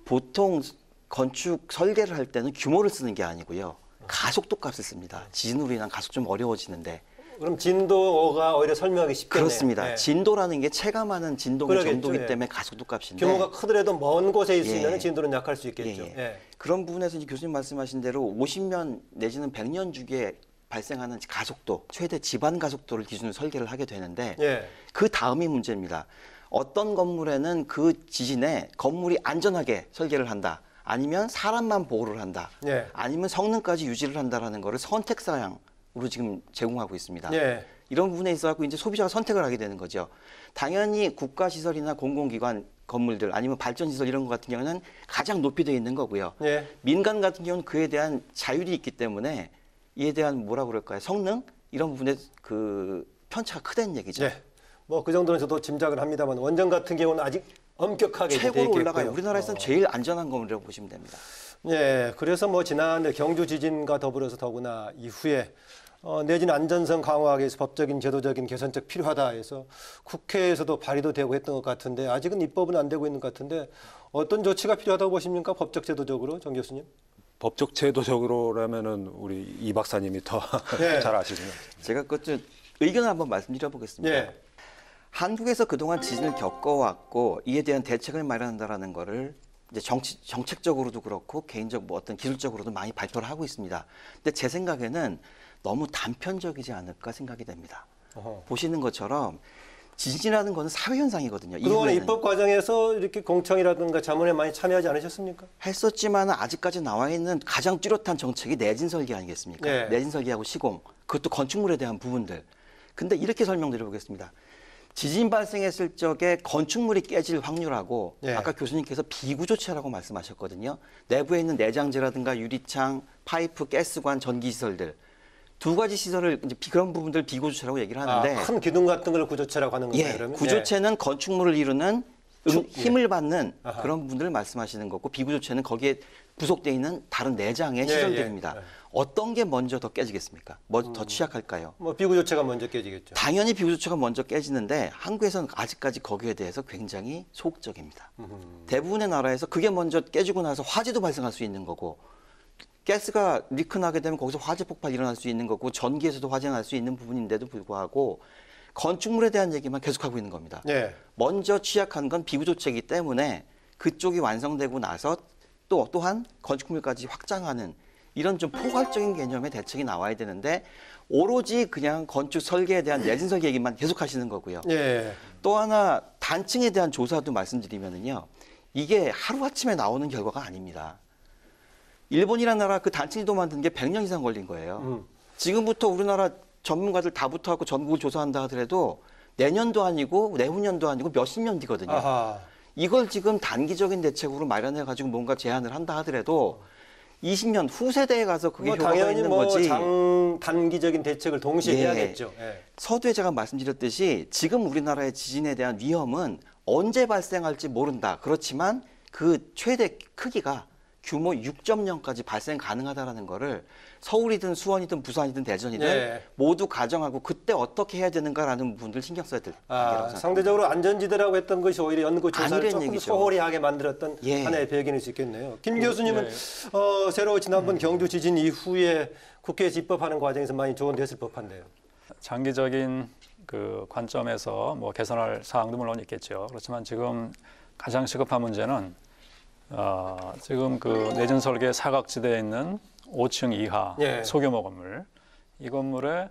보통 건축 설계를 할 때는 규모를 쓰는 게 아니고요. 가속도 값을 씁니다. 지진으로 인한 가속 좀 어려워지는데. 그럼 진도가 오히려 설명하기 쉽겠네요. 그렇습니다. 예. 진도라는 게 체감하는 진동의 그러겠죠. 정도이기 예. 때문에 가속도 값인데. 규모가 크더라도 먼 곳에 있으면 예. 진도는 약할 수 있겠죠. 예, 예. 예. 그런 부분에서 이제 교수님 말씀하신 대로 50년 내지는 100년 주기에 발생하는 가속도, 최대 지반 가속도를 기준으로 설계를 하게 되는데 예. 그 다음이 문제입니다. 어떤 건물에는 그 지진에 건물이 안전하게 설계를 한다. 아니면 사람만 보호를 한다. 예. 아니면 성능까지 유지를 한다라는 거를 선택 사양으로 지금 제공하고 있습니다. 예. 이런 부분에 있어 갖고 이제 소비자가 선택을 하게 되는 거죠. 당연히 국가 시설이나 공공기관 건물들 아니면 발전 시설 이런 것 같은 경우는 가장 높이 되어 있는 거고요. 예. 민간 같은 경우는 그에 대한 자율이 있기 때문에 이에 대한 뭐라 그럴까요? 성능 이런 부분에 그 편차가 크다는 얘기죠. 예. 뭐 그 정도는 저도 짐작을 합니다만 원전 같은 경우는 아직 엄격하게 돼 최고로 있겠고요. 올라가요. 우리나라에서는 제일 안전한 건물이라고 보시면 됩니다. 예, 그래서 뭐 지난 경주 지진과 더불어서 더구나 이후에 내진 안전성 강화하기 위해서 법적인 제도적인 개선책 필요하다 해서 국회에서도 발의도 되고 했던 것 같은데 아직은 입법은 안 되고 있는 것 같은데 어떤 조치가 필요하다고 보십니까? 법적 제도적으로 정 교수님? 법적 제도적으로라면은 우리 이 박사님이 더 예. 잘 아시네요. 제가 그것 의견을 한번 말씀드려 보겠습니다. 예. 한국에서 그동안 지진을 겪어왔고 이에 대한 대책을 마련한다라는 거를 이제 정책적으로도 그렇고 개인적 뭐 어떤 기술적으로도 많이 발표를 하고 있습니다. 근데 제 생각에는 너무 단편적이지 않을까 생각이 됩니다. 어허. 보시는 것처럼 지진이라는 것은 사회 현상이거든요. 그동안 이후에는 입법 과정에서 이렇게 공청이라든가 자문에 많이 참여하지 않으셨습니까? 했었지만 아직까지 나와 있는 가장 뚜렷한 정책이 내진 설계 아니겠습니까? 네. 내진 설계하고 시공, 그것도 건축물에 대한 부분들. 근데 이렇게 설명드려 보겠습니다. 지진 발생했을 적에 건축물이 깨질 확률하고 네. 아까 교수님께서 비구조체라고 말씀하셨거든요. 내부에 있는 내장재라든가 유리창, 파이프, 가스관, 전기시설들. 두 가지 시설을 이제 그런 부분들 비구조체라고 얘기를 하는데 큰 기둥 같은 걸 구조체라고 하는 건가요? 예, 그러면? 구조체는 건축물을 이루는 힘을 받는 아하. 그런 부분들을 말씀하시는 거고 비구조체는 거기에 부속되어 있는 다른 내장의 예, 시설들입니다. 예. 어떤 게 먼저 더 깨지겠습니까? 뭐 더 취약할까요? 뭐 비구조체가 먼저 깨지겠죠. 당연히 비구조체가 먼저 깨지는데 한국에서는 아직까지 거기에 대해서 굉장히 소극적입니다. 대부분의 나라에서 그게 먼저 깨지고 나서 화재도 발생할 수 있는 거고 가스가 리크 나게 되면 거기서 화재 폭발 일어날 수 있는 거고 전기에서도 화재 날 수 있는 부분인데도 불구하고 건축물에 대한 얘기만 계속하고 있는 겁니다. 예. 먼저 취약한 건 비구조체이기 때문에 그쪽이 완성되고 나서 또한 건축물까지 확장하는 이런 좀 포괄적인 개념의 대책이 나와야 되는데 오로지 그냥 건축 설계에 대한 내진 설계 얘기만 계속 하시는 거고요. 예. 또 하나 단층에 대한 조사도 말씀드리면은요. 이게 하루아침에 나오는 결과가 아닙니다. 일본이라는 나라 그 단층지도 만드는 게 100년 이상 걸린 거예요. 지금부터 우리나라 전문가들 다 붙어갖고 전국을 조사한다 하더라도 내년도 아니고 내후년도 아니고 몇십 년 뒤거든요. 아하. 이걸 지금 단기적인 대책으로 마련해가지고 뭔가 제안을 한다 하더라도 20년 후 세대에 가서 그게 뭐 효과가 당연히 있는 뭐 거지. 단기적인 대책을 동시에 예. 해야겠죠. 예. 서두에 제가 말씀드렸듯이 지금 우리나라의 지진에 대한 위험은 언제 발생할지 모른다. 그렇지만 그 최대 크기가 규모 6.0까지 발생 가능하다라는 거를 서울이든 수원이든 부산이든 대전이든 예. 모두 가정하고 그때 어떻게 해야 되는가라는 부분들 신경 써야 될 단계라고 생각합니다. 상대적으로 안전지대라고 했던 것이 오히려 연구조사를 아니란 조금 얘기죠. 소홀히 하게 만들었던 예. 하나의 배경일 수 있겠네요. 김 교수님은 새로 지난번 경주 지진 이후에 국회에서 입법하는 과정에서 많이 조언됐을 법한데요. 장기적인 그 관점에서 뭐 개선할 사항도 물론 있겠죠. 그렇지만 지금 가장 시급한 문제는 지금 그 내진 설계 사각지대에 있는 5층 이하 예. 소규모 건물, 이 건물에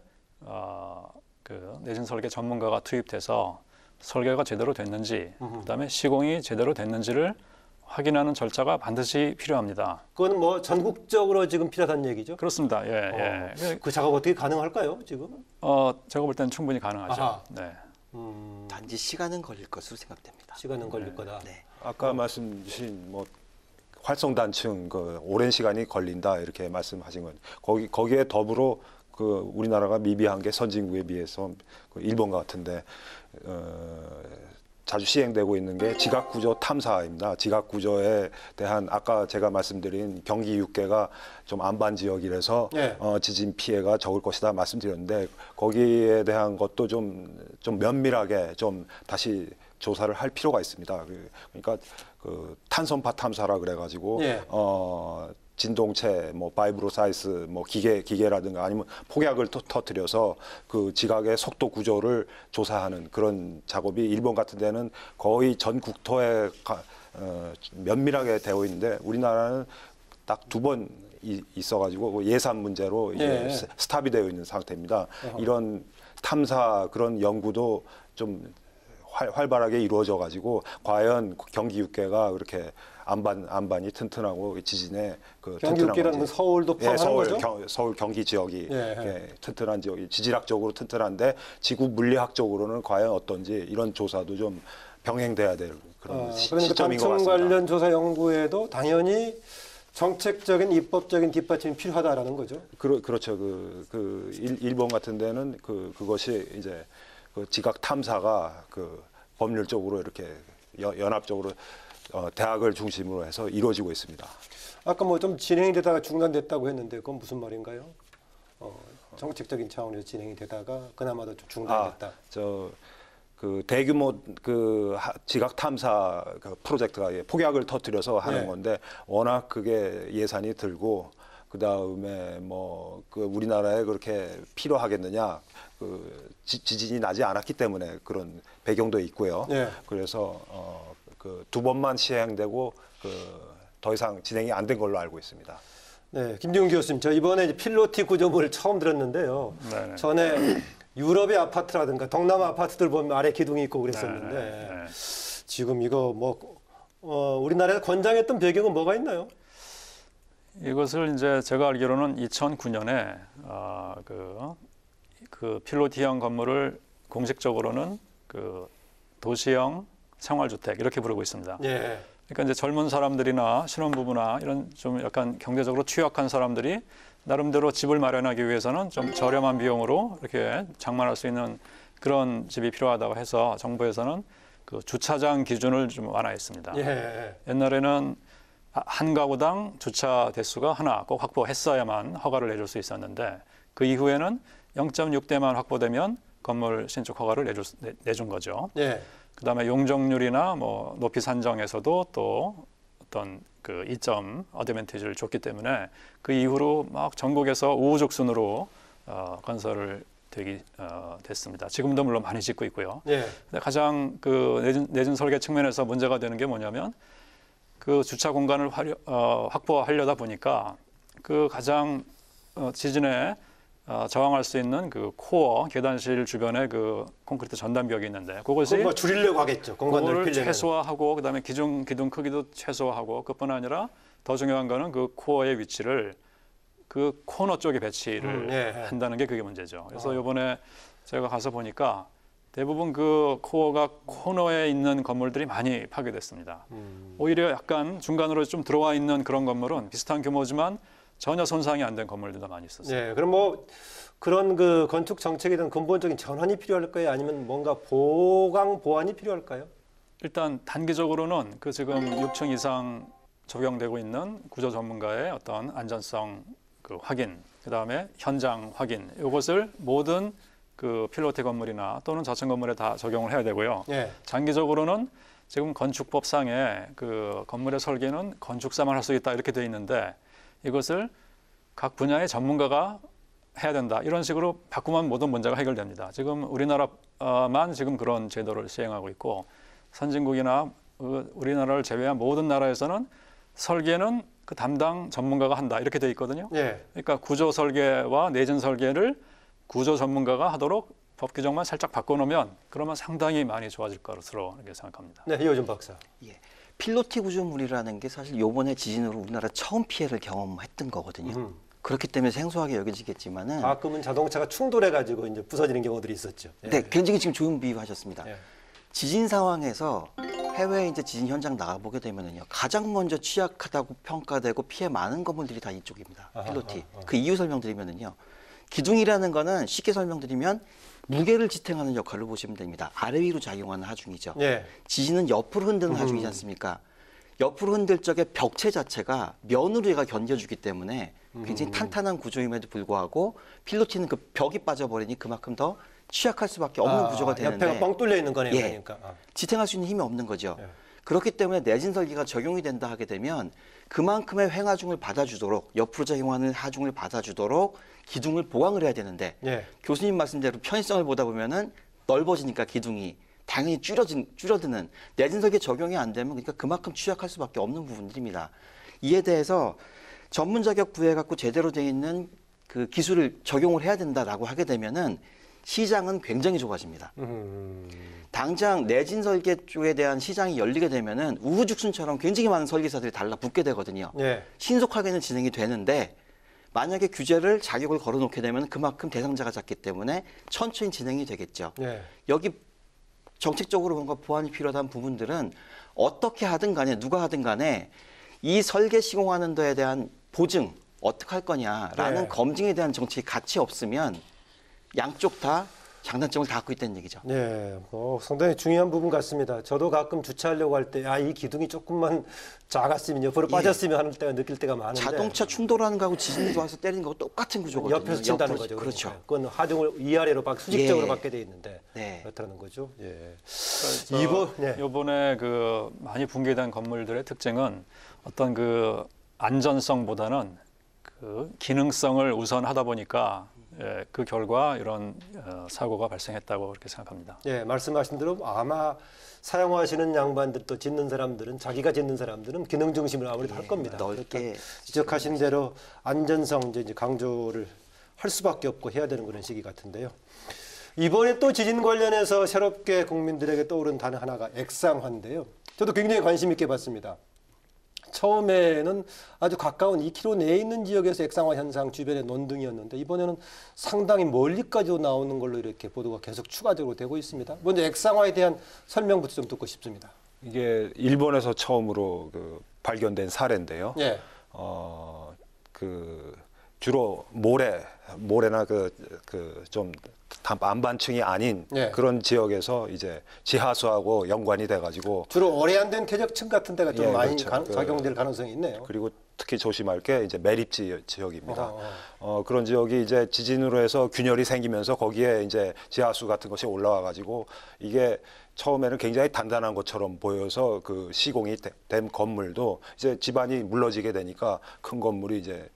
그 내진 설계 전문가가 투입돼서 설계가 제대로 됐는지, 그다음에 시공이 제대로 됐는지를 확인하는 절차가 반드시 필요합니다. 그건 뭐 전국적으로 지금 필요하다는 얘기죠. 그렇습니다. 예, 예. 그 작업 어떻게 가능할까요, 지금? 제가 볼 때는 충분히 가능하죠. 아하. 네. 단지 시간은 걸릴 것으로 생각됩니다. 시간은 걸릴 거다. 네. 아까 말씀 주신 뭐 활성 단층 그 오랜 시간이 걸린다 이렇게 말씀하신 건 거기에 더불어 그 우리나라가 미비한 게 선진국에 비해서 그 일본 같은데 자주 시행되고 있는 게 지각구조 탐사입니다. 지각구조에 대한 아까 제가 말씀드린 경기 6개가 좀 안반 지역이라서 네. 지진 피해가 적을 것이다 말씀드렸는데 거기에 대한 것도 좀 면밀하게 좀 다시 조사를 할 필요가 있습니다. 그러니까 그 탄성파 탐사라 그래가지고 예. 진동체, 뭐 바이브로사이스, 뭐 기계라든가 아니면 폭약을 터뜨려서 그 지각의 속도 구조를 조사하는 그런 작업이 일본 같은 데는 거의 전 국토에 면밀하게 되어 있는데 우리나라는 딱 2번 있어가지고 예산 문제로 이제 예. 스탑이 되어 있는 상태입니다. 이런 탐사 그런 연구도 좀 활발하게 이루어져 가지고 과연 경기 6개가 그렇게 안반이 튼튼하고 지진에 그 경기 6개라는 서울도 포함하는 거죠? 서울 경기 지역이 예. 이렇게 튼튼한 지역이 지질학적으로 튼튼한데 지구 물리학적으로는 과연 어떤지 이런 조사도 좀 병행돼야 될 그런 그러니까 시점인 것 단층 같습니다. 관련 조사 연구에도 당연히 정책적인 입법적인 뒷받침이 필요하다라는 거죠. 그렇죠. 일본 같은 데는 그것이 이제 그 지각 탐사가 그 법률적으로 이렇게 연합적으로 대학을 중심으로 해서 이루어지고 있습니다. 아까 뭐 좀 진행이 되다가 중단됐다고 했는데 그건 무슨 말인가요? 정책적인 차원에서 진행이 되다가 그나마도 좀 중단됐다. 그 대규모 그 지각 탐사 그 프로젝트가 폭약을 터뜨려서 하는 네. 건데 워낙 그게 예산이 들고 그 다음에 뭐 그 우리나라에 그렇게 필요하겠느냐 그 지진이 나지 않았기 때문에 그런 배경도 있고요. 네. 그래서 그 2번만 시행되고 그 더 이상 진행이 안 된 걸로 알고 있습니다. 네, 김지훈 교수님, 저 이번에 이제 필로티 구조물을 처음 들었는데요. 네네. 전에 유럽의 아파트라든가 동남아 아파트들 보면 아래 기둥이 있고 그랬었는데 네네. 지금 이거 뭐 우리나라에서 권장했던 배경은 뭐가 있나요? 이것을 이제 제가 알기로는 2009년에 그 필로티형 건물을 공식적으로는 그 도시형 생활주택 이렇게 부르고 있습니다. 예. 그러니까 이제 젊은 사람들이나 신혼부부나 이런 좀 약간 경제적으로 취약한 사람들이 나름대로 집을 마련하기 위해서는 좀 저렴한 비용으로 이렇게 장만할 수 있는 그런 집이 필요하다고 해서 정부에서는 그 주차장 기준을 좀 완화했습니다. 예. 옛날에는 한 가구당 주차 대수가 하나 꼭 확보했어야만 허가를 내줄 수 있었는데 그 이후에는 0.6대만 확보되면 건물 신축 허가를 내준 거죠. 예. 그다음에 용적률이나 뭐 높이 산정에서도 또 어떤 그 이점 어드밴티지를 줬기 때문에 그 이후로 막 전국에서 우후죽순으로 건설을 됐습니다. 지금도 물론 많이 짓고 있고요. 예. 근데 가장 그 내진 설계 측면에서 문제가 되는 게 뭐냐면 그 주차 공간을 확보하려다 보니까 그 가장 지진에 저항할 수 있는 그 코어 계단실 주변에 그 콘크리트 전단벽이 있는데 그것이 뭐 줄이려고 하겠죠. 공간 그거를 넓히려면. 최소화하고 그다음에 기둥 크기도 최소화하고 그뿐 아니라 더 중요한 거는 그 코어의 위치를 그 코너 쪽에 배치를 예. 한다는 게 그게 문제죠. 그래서 이번에 제가 가서 보니까 대부분 그 코어가 코너에 있는 건물들이 많이 파괴됐습니다. 오히려 약간 중간으로 좀 들어와 있는 그런 건물은 비슷한 규모지만 전혀 손상이 안 된 건물들도 많이 있었어요. 네, 그럼 뭐 그런 그 건축 정책에 대한 근본적인 전환이 필요할까요? 아니면 뭔가 보완이 필요할까요? 일단 단기적으로는 그 지금 6층 이상 적용되고 있는 구조 전문가의 어떤 안전성 그 확인, 그다음에 현장 확인, 이것을 모든 그 필로티 건물이나 또는 저층 건물에 다 적용을 해야 되고요. 예. 장기적으로는 지금 건축법상에 그 건물의 설계는 건축사만 할 수 있다 이렇게 돼 있는데 이것을 각 분야의 전문가가 해야 된다. 이런 식으로 바꾸면 모든 문제가 해결됩니다. 지금 우리나라만 지금 그런 제도를 시행하고 있고 선진국이나 우리나라를 제외한 모든 나라에서는 설계는 그 담당 전문가가 한다. 이렇게 돼 있거든요. 예. 그러니까 구조 설계와 내진 설계를 구조 전문가가 하도록 법 규정만 살짝 바꿔놓으면 그러면 상당히 많이 좋아질 것으로 이렇게 생각합니다. 네, 이호준 박사. 예. 필로티 구조물이라는 게 사실 요번에 지진으로 우리나라 처음 피해를 경험했던 거거든요. 그렇기 때문에 생소하게 여겨지겠지만은 가끔은 자동차가 충돌해가지고 이제 부서지는 경우들이 있었죠. 예. 네, 굉장히 지금 좋은 비유하셨습니다. 예. 지진 상황에서 해외에 이제 지진 현장 나가보게 되면은요, 가장 먼저 취약하다고 평가되고 피해 많은 건물들이 다 이쪽입니다. 필로티. 그 이유 설명드리면은요, 기둥이라는 거는 쉽게 설명드리면 무게를 지탱하는 역할로 보시면 됩니다. 아래 위로 작용하는 하중이죠. 예. 지진은 옆으로 흔드는 하중이지 않습니까? 옆으로 흔들 적에 벽체 자체가 면으로 얘가 견뎌주기 때문에 굉장히 탄탄한 구조임에도 불구하고 필로티는 그 벽이 빠져버리니 그만큼 더 취약할 수밖에 없는 구조가 되는데 옆에가 뻥 뚫려 있는 거네요. 예. 그러니까. 지탱할 수 있는 힘이 없는 거죠. 예. 그렇기 때문에 내진 설계가 적용이 된다 하게 되면 그만큼의 횡하중을 받아주도록 옆으로 작용하는 하중을 받아주도록 기둥을 보강을 해야 되는데 예. 교수님 말씀대로 편의성을 보다 보면은 넓어지니까 기둥이 당연히 줄어드는 내진 설계 적용이 안 되면 그러니까 그만큼 취약할 수밖에 없는 부분들입니다. 이에 대해서 전문 자격 부여해 갖고 제대로 돼 있는 그 기술을 적용을 해야 된다라고 하게 되면은 시장은 굉장히 좁아집니다. 당장 내진 설계 쪽에 대한 시장이 열리게 되면은 우후죽순처럼 굉장히 많은 설계사들이 달라붙게 되거든요. 예. 신속하게는 진행이 되는데 만약에 규제를 자격을 걸어놓게 되면 그만큼 대상자가 작기 때문에 천천히 진행이 되겠죠. 예. 여기 정책적으로 뭔가 보완이 필요한 부분들은 어떻게 하든 간에 누가 하든 간에 이 설계 시공하는 데에 대한 보증 어떻게 할 거냐라는 네. 검증에 대한 정책이 같이 없으면 양쪽 다 장단점을 다 갖고 있다는 얘기죠. 네, 상당히 중요한 부분 같습니다. 저도 가끔 주차하려고 할 때, 이 기둥이 조금만 작았으면 옆으로 예. 빠졌으면 하는 때가 느낄 때가 많은데. 자동차 충돌하는 거하고 지진이 와서 때리는 거하고 똑같은 구조거든요. 옆에서 친다는 옆으로, 거죠. 그렇죠. 그건 하중을 위아래로 수직적으로 예. 받게 돼 있는데 네. 그렇다는 거죠. 예. 그래서 이번에 그 많이 붕괴된 건물들의 특징은 어떤 그 안전성보다는 그 기능성을 우선하다 보니까 예, 그 결과 이런 사고가 발생했다고 그렇게 생각합니다. 예, 말씀하신 대로 아마 사용하시는 양반들 또 짓는 사람들은 자기가 짓는 사람들은 기능 중심을 아무래도 할 겁니다. 넓게 그러니까 지적하신 대로 안전성 이제 강조를 할 수밖에 없고 해야 되는 그런 시기 같은데요. 이번에 또 지진 관련해서 새롭게 국민들에게 떠오른 단어 하나가 액상화인데요. 저도 굉장히 관심 있게 봤습니다. 처음에는 아주 가까운 2km 내에 있는 지역에서 액상화 현상 주변의 논등이었는데 이번에는 상당히 멀리까지 나오는 걸로 이렇게 보도가 계속 추가적으로 되고 있습니다. 먼저 액상화에 대한 설명부터 좀 듣고 싶습니다. 이게 일본에서 처음으로 발견된 사례인데요. 예. 주로 모래나 좀 안반층이 아닌 예. 그런 지역에서 이제 지하수하고 연관이 돼가지고 주로 오래안된 퇴적층 같은 데가 좀 예, 많이 그렇죠. 작용될 가능성이 있네요. 그리고 특히 조심할 게 이제 매립지 지역입니다. 그런 지역이 이제 지진으로 해서 균열이 생기면서 거기에 이제 지하수 같은 것이 올라와가지고 이게 처음에는 굉장히 단단한 것처럼 보여서 그 시공이 된 건물도 이제 집안이 물러지게 되니까 큰 건물이 이제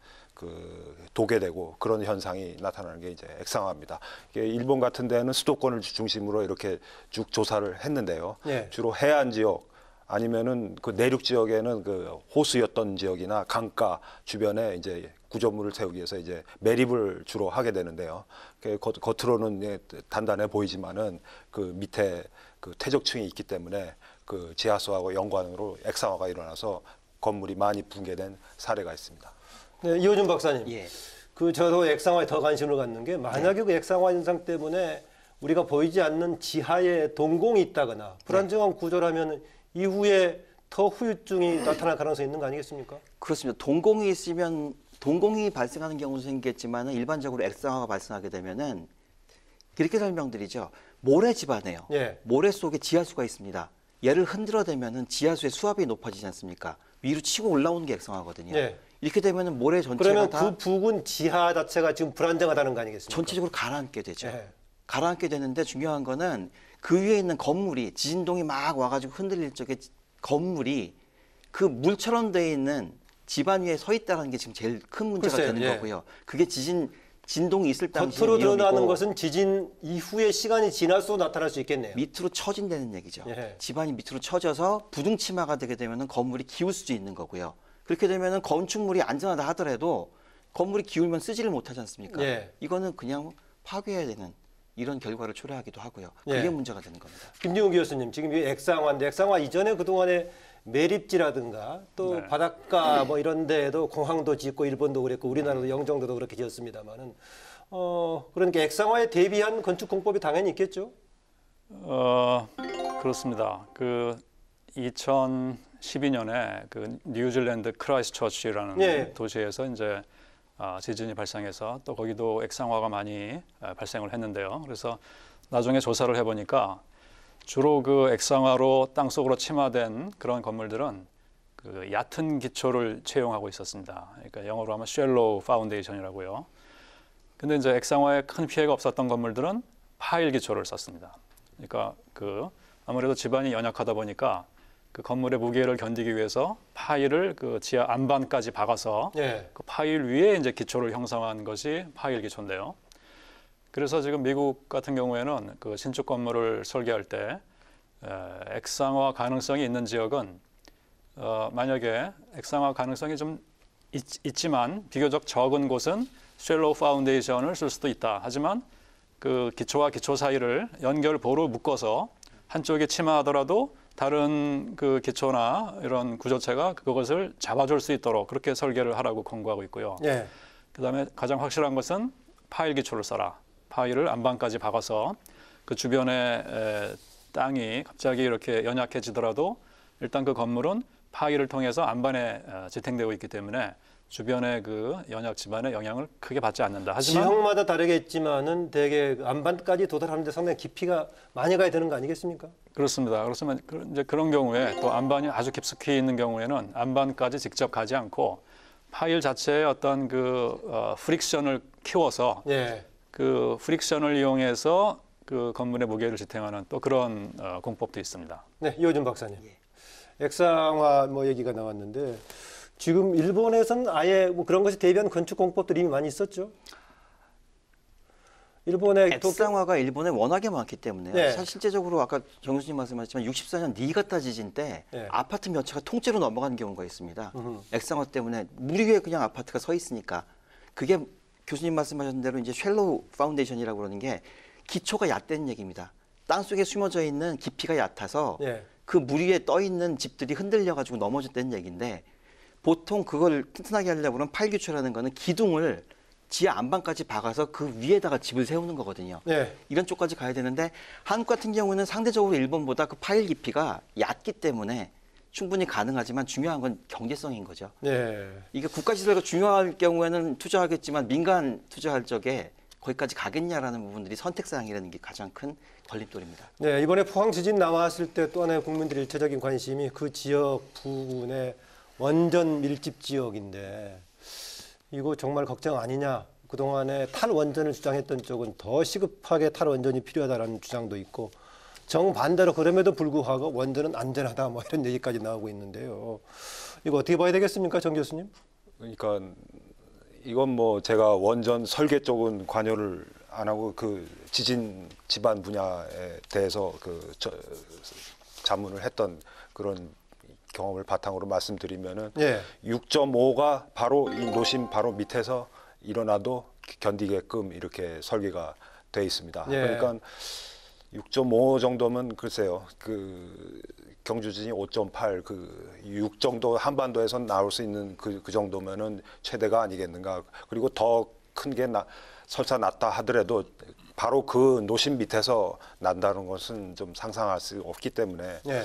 도게 되고 그런 현상이 나타나는 게 이제 액상화입니다. 이게 일본 같은 데는 수도권을 중심으로 이렇게 쭉 조사를 했는데요. 예. 주로 해안 지역 아니면은 그 내륙 지역에는 그 호수였던 지역이나 강가 주변에 이제 구조물을 세우기 위해서 이제 매립을 주로 하게 되는데요. 겉으로는 단단해 보이지만은 그 밑에 그 퇴적층이 있기 때문에 그 지하수하고 연관으로 액상화가 일어나서 건물이 많이 붕괴된 사례가 있습니다. 네, 이호준 박사님. 예. 저도 액상화에 더 관심을 갖는 게 만약에 그 액상화 현상 때문에 우리가 보이지 않는 지하에 동공이 있다거나 불안정한 구조라면 이후에 더 후유증이 나타날 가능성이 있는 거 아니겠습니까? 그렇습니다. 동공이 있으면 동공이 발생하는 경우도 생기겠지만 일반적으로 액상화가 발생하게 되면은 그렇게 설명드리죠. 모래 집안이에요. 예. 모래 속에 지하수가 있습니다. 얘를 흔들어대면은 지하수의 수압이 높아지지 않습니까? 위로 치고 올라오는 게 액상화거든요. 예. 이렇게 되면은 모래 전체가 그러면 다 그 부근 지하 자체가 지금 불안정하다는 거 아니겠습니까? 전체적으로 가라앉게 되죠. 예. 가라앉게 되는데 중요한 거는 그 위에 있는 건물이 지진동이 막 와가지고 흔들릴 적에 건물이 그 물처럼 돼 있는 지반 위에 서 있다는 게 지금 제일 큰 문제가 글쎄요, 되는 예. 거고요. 그게 진동이 있을 당시에 겉으로 드러나는 위험이고 것은 지진 이후에 시간이 지날수록 나타날 수 있겠네요. 밑으로 처진다는 얘기죠. 예. 지반이 밑으로 처져서 부등치마가 되게 되면은 건물이 기울 수도 있는 거고요. 그렇게 되면은 건축물이 안전하다 하더라도 건물이 기울면 쓰지를 못하지 않습니까? 예. 이거는 그냥 파괴해야 되는 이런 결과를 초래하기도 하고요. 그게 예. 문제가 되는 겁니다. 김진우 교수님, 지금 이 액상화인데 액상화 이전에 그동안에 매립지라든가 또 네. 바닷가 뭐 이런 데에도 공항도 짓고 일본도 그랬고 우리나라도 영종도도 그렇게 지었습니다만은 그러니까 액상화에 대비한 건축 공법이 당연히 있겠죠. 그렇습니다. 그 2012년에 그 뉴질랜드 크라이스트처치라는 예. 도시에서 이제 지진이 발생해서 또 거기도 액상화가 많이 발생을 했는데요. 그래서 나중에 조사를 해보니까 주로 그 액상화로 땅속으로 침하된 그런 건물들은 그 얕은 기초를 채용하고 있었습니다. 그러니까 영어로 하면 shallow foundation이라고요. 근데 이제 액상화에 큰 피해가 없었던 건물들은 파일 기초를 썼습니다. 그러니까 그 아무래도 지반이 연약하다 보니까 그 건물의 무게를 견디기 위해서 파일을 그 지하 안반까지 박아서 예. 그 파일 위에 이제 기초를 형성한 것이 파일 기초인데요. 그래서 지금 미국 같은 경우에는 그 신축 건물을 설계할 때 액상화 가능성이 있는 지역은 만약에 액상화 가능성이 좀 있지만 비교적 적은 곳은 쉘로우 파운데이션을 쓸 수도 있다. 하지만 그 기초와 기초 사이를 연결보로 묶어서 한쪽이 침하하더라도 다른 그 기초나 이런 구조체가 그것을 잡아줄 수 있도록 그렇게 설계를 하라고 권고하고 있고요. 예. 그다음에 가장 확실한 것은 파일 기초를 써라. 파일을 안반까지 박아서 그 주변에 땅이 갑자기 이렇게 연약해지더라도 일단 그 건물은 파일을 통해서 안반에 지탱되고 있기 때문에 주변의 그 연약 지반의 영향을 크게 받지 않는다. 하지만 지형마다 다르겠지만은 대개 안반까지 도달하는데 상당히 깊이가 많이 가야 되는 거 아니겠습니까? 그렇습니다. 그렇지만 이제 그런 경우에 또 안반이 아주 깊숙이 있는 경우에는 안반까지 직접 가지 않고 파일 자체의 어떤 그 프릭션을 키워서 예. 그 프릭션을 이용해서 그 건물의 무게를 지탱하는 또 그런 공법도 있습니다. 네, 이호준 박사님. 액상화 뭐 얘기가 나왔는데 지금 일본에서는 아예 뭐 그런 것에 대비한 건축 공법들이 이미 많이 있었죠. 일본의 액상화가 일본에 워낙에 많기 때문에요. 네. 사실 실제적으로 아까 정 교수님 말씀하셨지만 64년 니가타 지진 때 네. 아파트 몇 채가 통째로 넘어간 경우가 있습니다. 액상화 때문에 물 위에 그냥 아파트가 서 있으니까 그게 교수님 말씀하신 대로 이제 쉘로우 파운데이션이라고 그러는 게 기초가 얕다는 얘기입니다. 땅속에 숨어져 있는 깊이가 얕아서 예. 그 물 위에 떠 있는 집들이 흔들려 가지고 넘어졌다는 얘기인데 보통 그걸 튼튼하게 하려고 그러면 파일기초라는 거는 기둥을 지하 안반까지 박아서 그 위에다가 집을 세우는 거거든요. 예. 이런 쪽까지 가야 되는데 한국 같은 경우는 상대적으로 일본보다 그 파일 깊이가 얕기 때문에 충분히 가능하지만 중요한 건 경제성인 거죠. 예. 이게 국가시설가 중요할 경우에는 투자하겠지만 민간 투자할 적에 거기까지 가겠냐라는 부분들이 선택사항이라는 게 가장 큰 걸림돌입니다. 네, 이번에 포항 지진 나왔을 때 또 하나의 국민들의 일차적인 관심이 그 지역 부근의 원전 밀집 지역인데 이거 정말 걱정 아니냐. 그동안에 탈원전을 주장했던 쪽은 더 시급하게 탈원전이 필요하다는 주장도 있고 정반대로 그럼에도 불구하고 원전은 안전하다 뭐 이런 얘기까지 나오고 있는데요. 이거 어떻게 봐야 되겠습니까, 정 교수님? 그러니까 이건 뭐 제가 원전 설계 쪽은 관여를 안 하고 그 지진 지반 분야에 대해서 자문을 했던 그런 경험을 바탕으로 말씀드리면은 예. 6.5가 바로 이 노심 바로 밑에서 일어나도 견디게끔 이렇게 설계가 돼 있습니다. 예. 그러니까 6.5 정도면 글쎄요. 그 경주 지진이 5.8 그 6 정도 한반도에서 나올 수 있는 그 정도면은 최대가 아니겠는가. 그리고 더 큰 게 설사 났다 하더라도 바로 그 노심 밑에서 난다는 것은 좀 상상할 수 없기 때문에 예.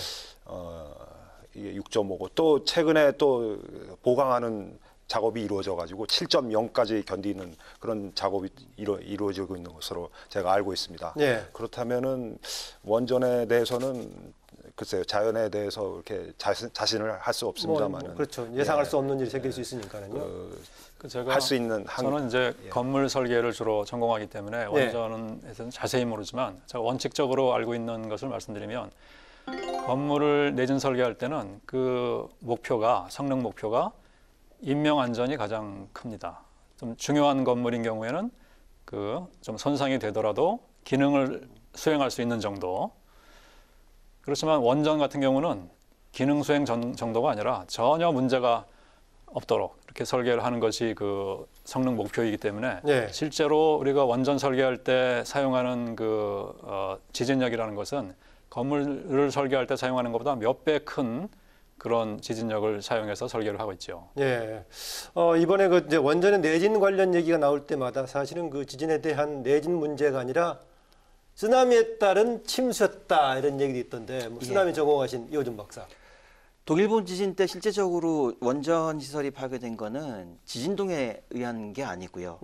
이게 6.5고 또 최근에 또 보강하는 작업이 이루어져 가지고 7.0까지 견디는 그런 작업이 이루어지고 있는 것으로 제가 알고 있습니다. 예. 그렇다면은 원전에 대해서는 글쎄요, 자연에 대해서 이렇게 자신을 할 수 없습니다만은 그렇죠. 예상할 수 없는 일이 생길 수 있으니까는요. 제가 할 수 있는 저는 이제 건물 설계를 주로 전공하기 때문에 원전에서는 자세히 모르지만 제가 원칙적으로 알고 있는 것을 말씀드리면 건물을 내진 설계할 때는 그 목표가 성능 목표가 인명 안전이 가장 큽니다. 좀 중요한 건물인 경우에는 그 좀 손상이 되더라도 기능을 수행할 수 있는 정도. 그렇지만 원전 같은 경우는 기능 수행 정도가 아니라 전혀 문제가 없도록 이렇게 설계를 하는 것이 그 성능 목표이기 때문에 실제로 우리가 원전 설계할 때 사용하는 그 지진력이라는 것은 건물을 설계할 때 사용하는 것보다 몇 배 큰 그런 지진력을 사용해서 설계를 하고 있죠. 예. 이번에 그 이제 원전의 내진 관련 얘기가 나올 때마다 사실은 그 지진에 대한 내진 문제가 아니라 쓰나미에 따른 침수였다 이런 얘기도 있던데 뭐 쓰나미 전공하신 이호준 박사. 동일본 지진 때 실제적으로 원전 시설이 파괴된 거는 지진동에 의한 게 아니고요.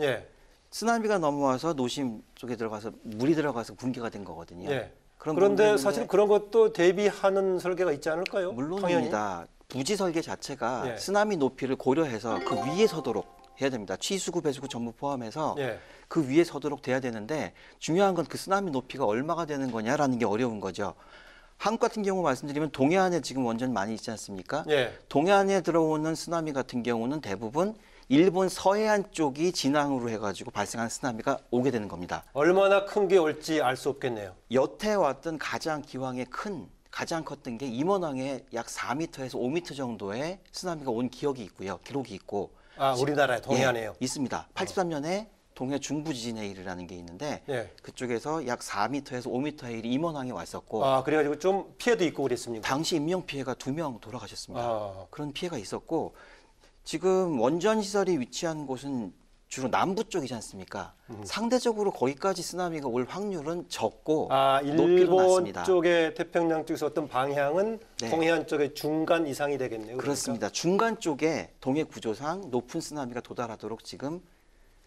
쓰나미가 넘어와서 노심 쪽에 들어가서 물이 들어가서 붕괴가 된 거거든요. 그런데 사실 그런 것도 대비하는 설계가 있지 않을까요? 물론입니다. 부지 설계 자체가 쓰나미 높이를 고려해서 그 위에 서도록 해야 됩니다. 취수구, 배수구 전부 포함해서 그 위에 서도록 돼야 되는데 중요한 건 그 쓰나미 높이가 얼마가 되는 거냐라는 게 어려운 거죠. 한국 같은 경우 말씀드리면 동해안에 지금 원전 많이 있지 않습니까? 동해안에 들어오는 쓰나미 같은 경우는 대부분 일본 서해안 쪽이 진앙으로 해가지고 발생한 쓰나미가 오게 되는 겁니다. 얼마나 큰 게 올지 알 수 없겠네요. 여태 왔던 가장 기왕에 가장 컸던 게 임원항에 약 4m에서 5m 정도의 쓰나미가 온 기억이 있고요. 기록이 있고. 우리나라에 동해안에요? 있습니다. 83년에 동해 중부 지진 해일이라는 게 있는데 그쪽에서 약 4m에서 5m 해일이 임원항에 왔었고. 그래가지고 좀 피해도 있고 그랬습니까? 당시 인명 피해가 2명 돌아가셨습니다. 그런 피해가 있었고 지금 원전 시설이 위치한 곳은 주로 남부 쪽이지 않습니까? 상대적으로 거기까지 쓰나미가 올 확률은 적고 높이도 낮습니다. 일본 쪽의 태평양 쪽에서 어떤 방향은 동해안 쪽의 중간 이상이 되겠네요. 그렇습니다. 중간 쪽에 동해 구조상 높은 쓰나미가 도달하도록 지금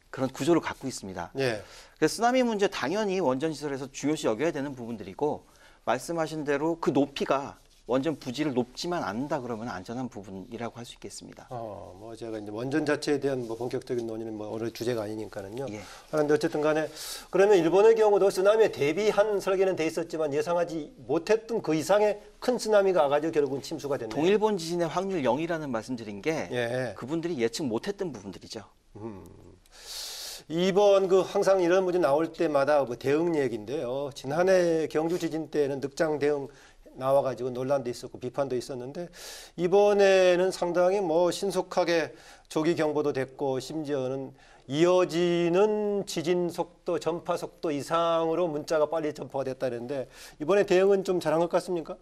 그런 구조를 갖고 있습니다. 그래서 쓰나미 문제 당연히 원전 시설에서 중요시 여겨야 되는 부분들이고 말씀하신 대로 그 높이가 원전 부지를 높지만 않는다 그러면 안전한 부분이라고 할 수 있겠습니다. 뭐 제가 이제 원전 자체에 대한 뭐 본격적인 논의는 뭐 오늘 주제가 아니니까는요. 그런데 어쨌든 간에 그러면 일본의 경우도 쓰나미에 대비한 설계는 돼 있었지만 예상하지 못했던 그 이상의 큰 쓰나미가 와가지고 결국은 침수가 됐네요. 동일본 지진의 확률 0이라는 말씀드린 게 그분들이 예측 못했던 부분들이죠. 이번 그 항상 이런 문제 나올 때마다 뭐 대응 얘기인데요. 지난해 경주 지진 때는 늑장 대응 나와가지고 논란도 있었고 비판도 있었는데 이번에는 상당히 뭐 신속하게 조기 경보도 됐고 심지어는 이어지는 지진 속도, 전파 속도 이상으로 문자가 빨리 전파가 됐다는데 이번에 대응은 좀 잘한 것 같습니까?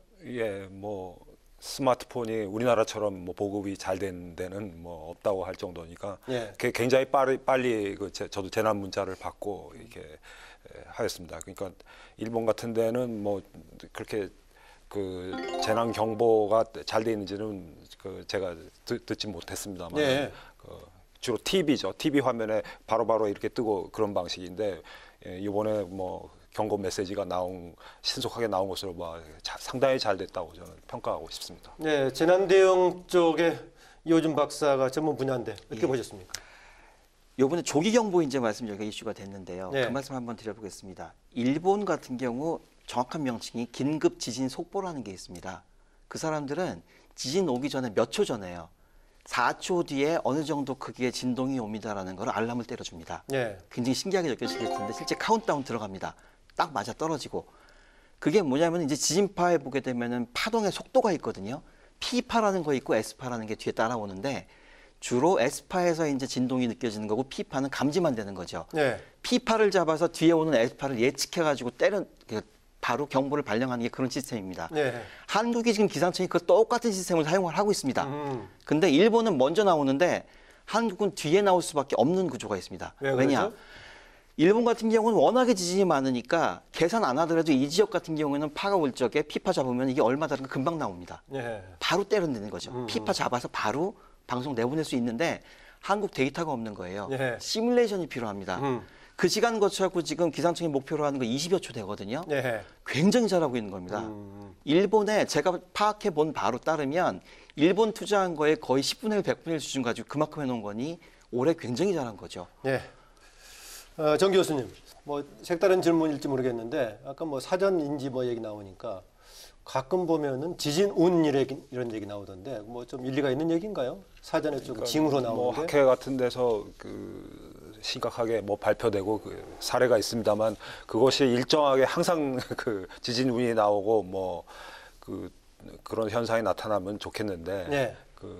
뭐 스마트폰이 우리나라처럼 뭐 보급이 잘 된 데는 뭐 없다고 할 정도니까 굉장히 빨리 저도 재난 문자를 받고 이렇게 하였습니다. 그러니까 일본 같은 데는 뭐 그렇게 그 재난 경보가 잘 돼 있는지는 제가 듣지 못했습니다만 주로 TV죠. TV 화면에 바로바로 이렇게 뜨고 그런 방식인데 이번에 뭐 경고 메시지가 신속하게 나온 것으로 상당히 잘 됐다고 저는 평가하고 싶습니다. 재난 대응 쪽에 이호준 박사가 전문 분야인데 어떻게 보셨습니까? 이번에 조기 경보 이제 말씀 여기가 이슈가 됐는데요. 그 말씀 한번 드려보겠습니다. 일본 같은 경우 정확한 명칭이 긴급 지진 속보라는 게 있습니다. 그 사람들은 지진 오기 전에 몇 초 전에요. 4초 뒤에 어느 정도 크기의 진동이 옵니다라는 걸 알람을 때려줍니다. 굉장히 신기하게 느껴지실 텐데 실제 카운트다운 들어갑니다. 딱 맞아 떨어지고. 그게 뭐냐면 이제 지진파에 보게 되면은 파동의 속도가 있거든요. P파라는 거 있고 S파라는 게 뒤에 따라오는데 주로 S파에서 이제 진동이 느껴지는 거고 P파는 감지만 되는 거죠. P파를 잡아서 뒤에 오는 S파를 예측해가지고 바로 경보를 발령하는 게 그런 시스템입니다. 한국이 지금 기상청이 그 똑같은 시스템을 사용을 하고 있습니다. 근데 일본은 먼저 나오는데 한국은 뒤에 나올 수밖에 없는 구조가 있습니다. 왜냐? 일본 같은 경우는 워낙에 지진이 많으니까 계산 안 하더라도 이 지역 같은 경우에는 파가 올 적에 P파 잡으면 이게 얼마 다른가 금방 나옵니다. 바로 때려내는 거죠. P파 잡아서 바로 방송 내보낼 수 있는데 한국 데이터가 없는 거예요. 시뮬레이션이 필요합니다. 그 시간 거쳐갖고 지금 기상청이 목표로 하는 거 20여 초 되거든요. 예. 굉장히 잘하고 있는 겁니다. 일본에 제가 파악해 본 바로 따르면 일본 투자한 거에 거의 10분의 1, 100분의 1 수준 가지고 그만큼 해놓은 거니 올해 굉장히 잘한 거죠. 예. 정 교수님, 뭐 색다른 질문일지 모르겠는데 아까 뭐 사전인지 뭐 얘기 나오니까 가끔 보면은 지진 운 이런 얘기 나오던데 뭐 좀 일리가 있는 얘기인가요? 사전에 좀 징후로 나오는 뭐 게? 학회 같은 데서 그 심각하게 뭐 발표되고 그 사례가 있습니다만 그것이 일정하게 항상 그 지진 운이 나오고 뭐 그런 현상이 나타나면 좋겠는데 네.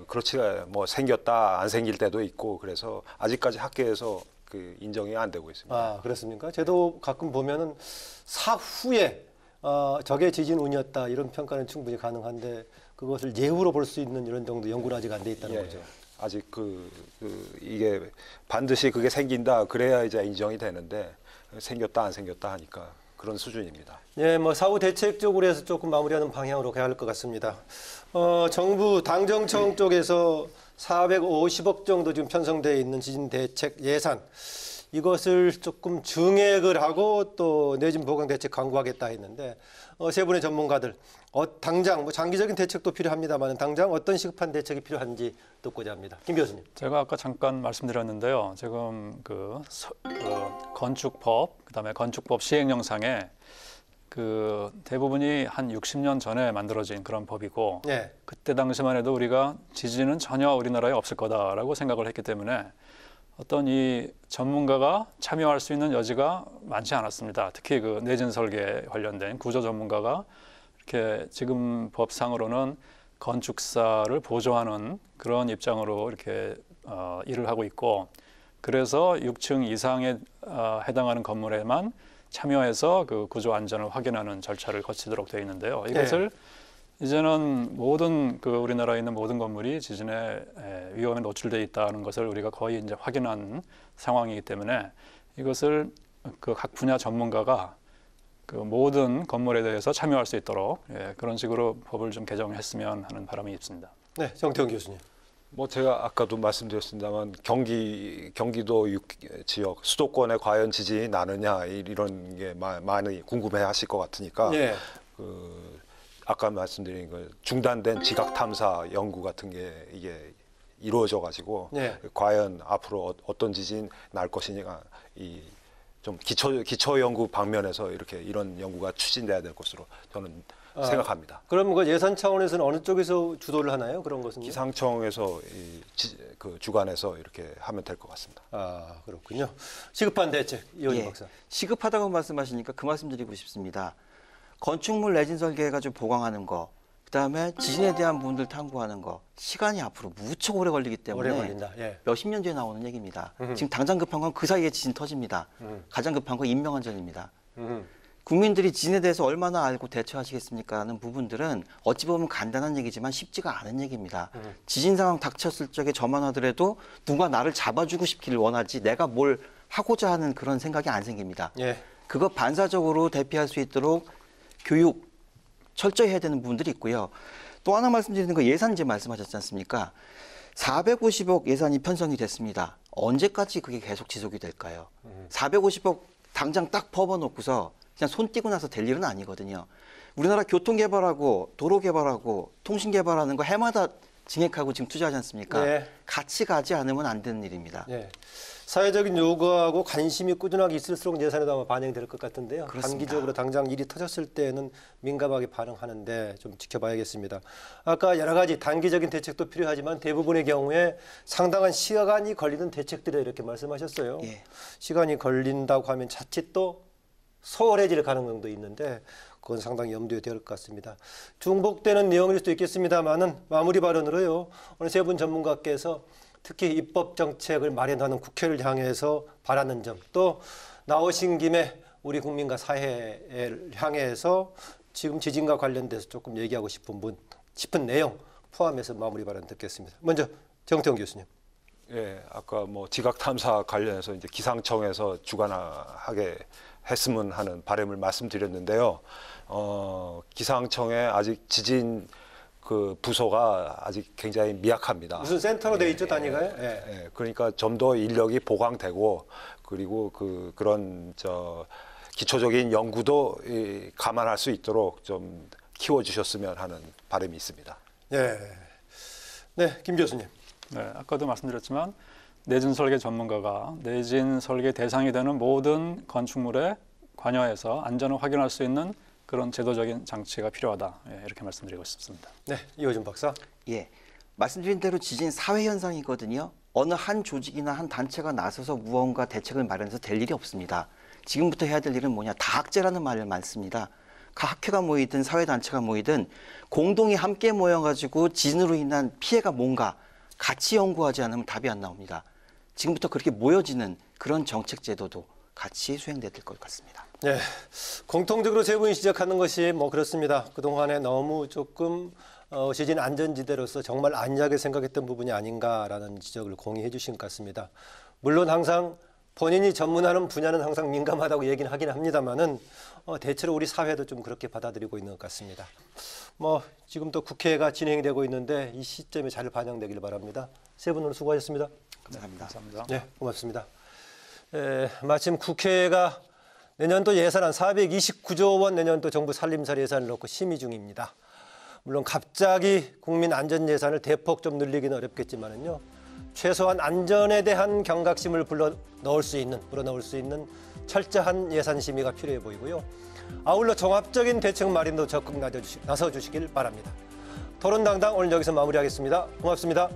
그렇지가 뭐 생겼다 안 생길 때도 있고 그래서 아직까지 학계에서 그 인정이 안 되고 있습니다. 아, 그렇습니까? 저도 가끔 보면은 사후에 저게 지진 운이었다 이런 평가는 충분히 가능한데 그것을 예후로 볼 수 있는 이런 정도 연구는 아직 안 돼 있다는 거죠. 아직 이게 반드시 그게 생긴다 그래야 이제 인정이 되는데 생겼다 안 생겼다 하니까 그런 수준입니다. 예, 뭐 사후 대책적으로 해서 조금 마무리하는 방향으로 가야 할 것 같습니다. 정부 당정청 쪽에서 450억 정도 지금 편성되어 있는 지진 대책 예산 이것을 조금 증액을 하고 또 내진 보강 대책 강구하겠다 했는데 세 분의 전문가들 당장 뭐 장기적인 대책도 필요합니다만 당장 어떤 시급한 대책이 필요한지 듣고자 합니다. 김 교수님. 제가 아까 잠깐 말씀드렸는데요. 지금 건축법, 그다음에 건축법 시행령상에 그 대부분이 한 60년 전에 만들어진 그런 법이고 네. 그때 당시만 해도 우리가 지진은 전혀 우리나라에 없을 거다라고 생각을 했기 때문에 어떤 이 전문가가 참여할 수 있는 여지가 많지 않았습니다. 특히 그 내진 설계 관련된 구조 전문가가 이렇게 지금 법상으로는 건축사를 보조하는 그런 입장으로 이렇게 일을 하고 있고 그래서 6층 이상에 해당하는 건물에만 참여해서 그 구조 안전을 확인하는 절차를 거치도록 되어 있는데요. 이것을 이제는 모든 그 우리나라에 있는 모든 건물이 지진의 위험에 노출돼 있다는 것을 우리가 거의 이제 확인한 상황이기 때문에 이것을 그 각 분야 전문가가 그 모든 건물에 대해서 참여할 수 있도록 그런 식으로 법을 좀 개정했으면 하는 바람이 있습니다. 네, 정태훈 교수님. 뭐 제가 아까도 말씀드렸습니다만 경기도 지역 수도권에 과연 지진이 나느냐 이런 게 많이 궁금해하실 것 같으니까 예. 아까 말씀드린 그 중단된 지각 탐사 연구 같은 게 이게 이루어져 가지고 네. 과연 앞으로 어떤 지진 날 것이냐 좀 기초 연구 방면에서 이런 연구가 추진돼야 될 것으로 저는 생각합니다. 그럼 그 예산 차원에서는 어느 쪽에서 주도를 하나요? 그런 것은? 기상청에서 그 주관해서 이렇게 하면 될 것 같습니다. 아, 그렇군요. 시급한 대책 이호진 박사. 시급하다고 말씀하시니까 그 말씀드리고 싶습니다. 건축물 내진 설계해가지고 보강하는 거, 그다음에 지진에 대한 부분들 탐구하는 거, 시간이 앞으로 무척 오래 걸리기 때문에 오래 걸린다. 예. 몇십 년 뒤에 나오는 얘기입니다. 지금 당장 급한 건 그 사이에 지진 터집니다. 가장 급한 건 인명안전입니다. 국민들이 지진에 대해서 얼마나 알고 대처하시겠습니까? 하는 부분들은 어찌 보면 간단한 얘기지만 쉽지가 않은 얘기입니다. 지진 상황 닥쳤을 적에 저만 하더라도 누가 나를 잡아주고 싶기를 원하지 내가 뭘 하고자 하는 그런 생각이 안 생깁니다. 예. 그거 반사적으로 대피할 수 있도록 교육 철저히 해야 되는 부분들이 있고요. 또 하나 말씀드리는 거 예산제 말씀하셨지 않습니까? 450억 예산이 편성이 됐습니다. 언제까지 그게 계속 지속이 될까요? 450억 당장 딱 퍼버놓고서 그냥 손 띄고 나서 될 일은 아니거든요. 우리나라 교통 개발하고 도로 개발하고 통신 개발하는 거 해마다 증액하고 지금 투자하지 않습니까? 네. 같이 가지 않으면 안 되는 일입니다. 예. 사회적인 요구하고 관심이 꾸준하게 있을수록 예산에도 아마 반영이 될 것 같은데요. 그렇습니다. 단기적으로 당장 일이 터졌을 때는 민감하게 반응하는데 좀 지켜봐야겠습니다. 아까 여러 가지 단기적인 대책도 필요하지만 대부분의 경우에 상당한 시간이 걸리는 대책들에 이렇게 말씀하셨어요. 예. 시간이 걸린다고 하면 자칫 또 소홀해질 가능성도 있는데 그건 상당히 염두에 될 것 같습니다. 중복되는 내용일 수도 있겠습니다만은 마무리 발언으로요. 오늘 세 분 전문가께서 특히 입법 정책을 마련하는 국회를 향해서 바라는 점, 또 나오신 김에 우리 국민과 사회를 향해서 지금 지진과 관련돼서 조금 얘기하고 싶은 내용 포함해서 마무리 발언 듣겠습니다. 먼저 정태훈 교수님. 예, 아까 뭐 지각 탐사 관련해서 이제 기상청에서 주관하게 했으면 하는 바람을 말씀드렸는데요. 기상청에 아직 지진 그 부서가 아직 굉장히 미약합니다. 무슨 센터로 돼 있죠, 단위가요? 예. 그러니까 좀 더 인력이 보강되고 그리고 그런 기초적인 연구도 감안할 수 있도록 좀 키워주셨으면 하는 바람이 있습니다. 예. 네, 김 교수님. 네, 아까도 말씀드렸지만 내진 설계 전문가가 내진 설계 대상이 되는 모든 건축물에 관여해서 안전을 확인할 수 있는 그런 제도적인 장치가 필요하다. 예, 이렇게 말씀드리고 싶습니다. 네, 이호준 박사. 예, 말씀드린 대로 지진 사회 현상이거든요. 어느 한 조직이나 한 단체가 나서서 무언가 대책을 마련해서 될 일이 없습니다. 지금부터 해야 될 일은 뭐냐? 다학제라는 말을 많습니다. 각 학회가 모이든 사회단체가 모이든 공동이 함께 모여가지고 지진으로 인한 피해가 뭔가 같이 연구하지 않으면 답이 안 나옵니다. 지금부터 그렇게 모여지는 그런 정책 제도도 같이 수행돼야 될 것 같습니다. 네, 공통적으로 세 분이 지적하는 것이 뭐 그렇습니다. 그동안에 너무 조금 지진 안전지대로서 정말 안일하게 생각했던 부분이 아닌가라는 지적을 공유해 주신 것 같습니다. 물론 항상 본인이 전문하는 분야는 항상 민감하다고 얘기는 하긴 합니다만은 대체로 우리 사회도 좀 그렇게 받아들이고 있는 것 같습니다. 뭐 지금 또 국회가 진행되고 있는데 이 시점에 잘 반영되길 바랍니다. 세 분 오늘 수고하셨습니다. 감사합니다. 감사합니다. 네, 고맙습니다. 마침 국회가 내년도 예산안 429조 원 내년도 정부 살림살 예산을 넣고 심의 중입니다. 물론 갑자기 국민 안전 예산을 대폭 좀 늘리기는 어렵겠지만은요. 최소한 안전에 대한 경각심을 불어 넣을 수 있는 철저한 예산 심의가 필요해 보이고요. 아울러 종합적인 대책 마련도 적극 나서 주시길 바랍니다. 토론당당 오늘 여기서 마무리하겠습니다. 고맙습니다.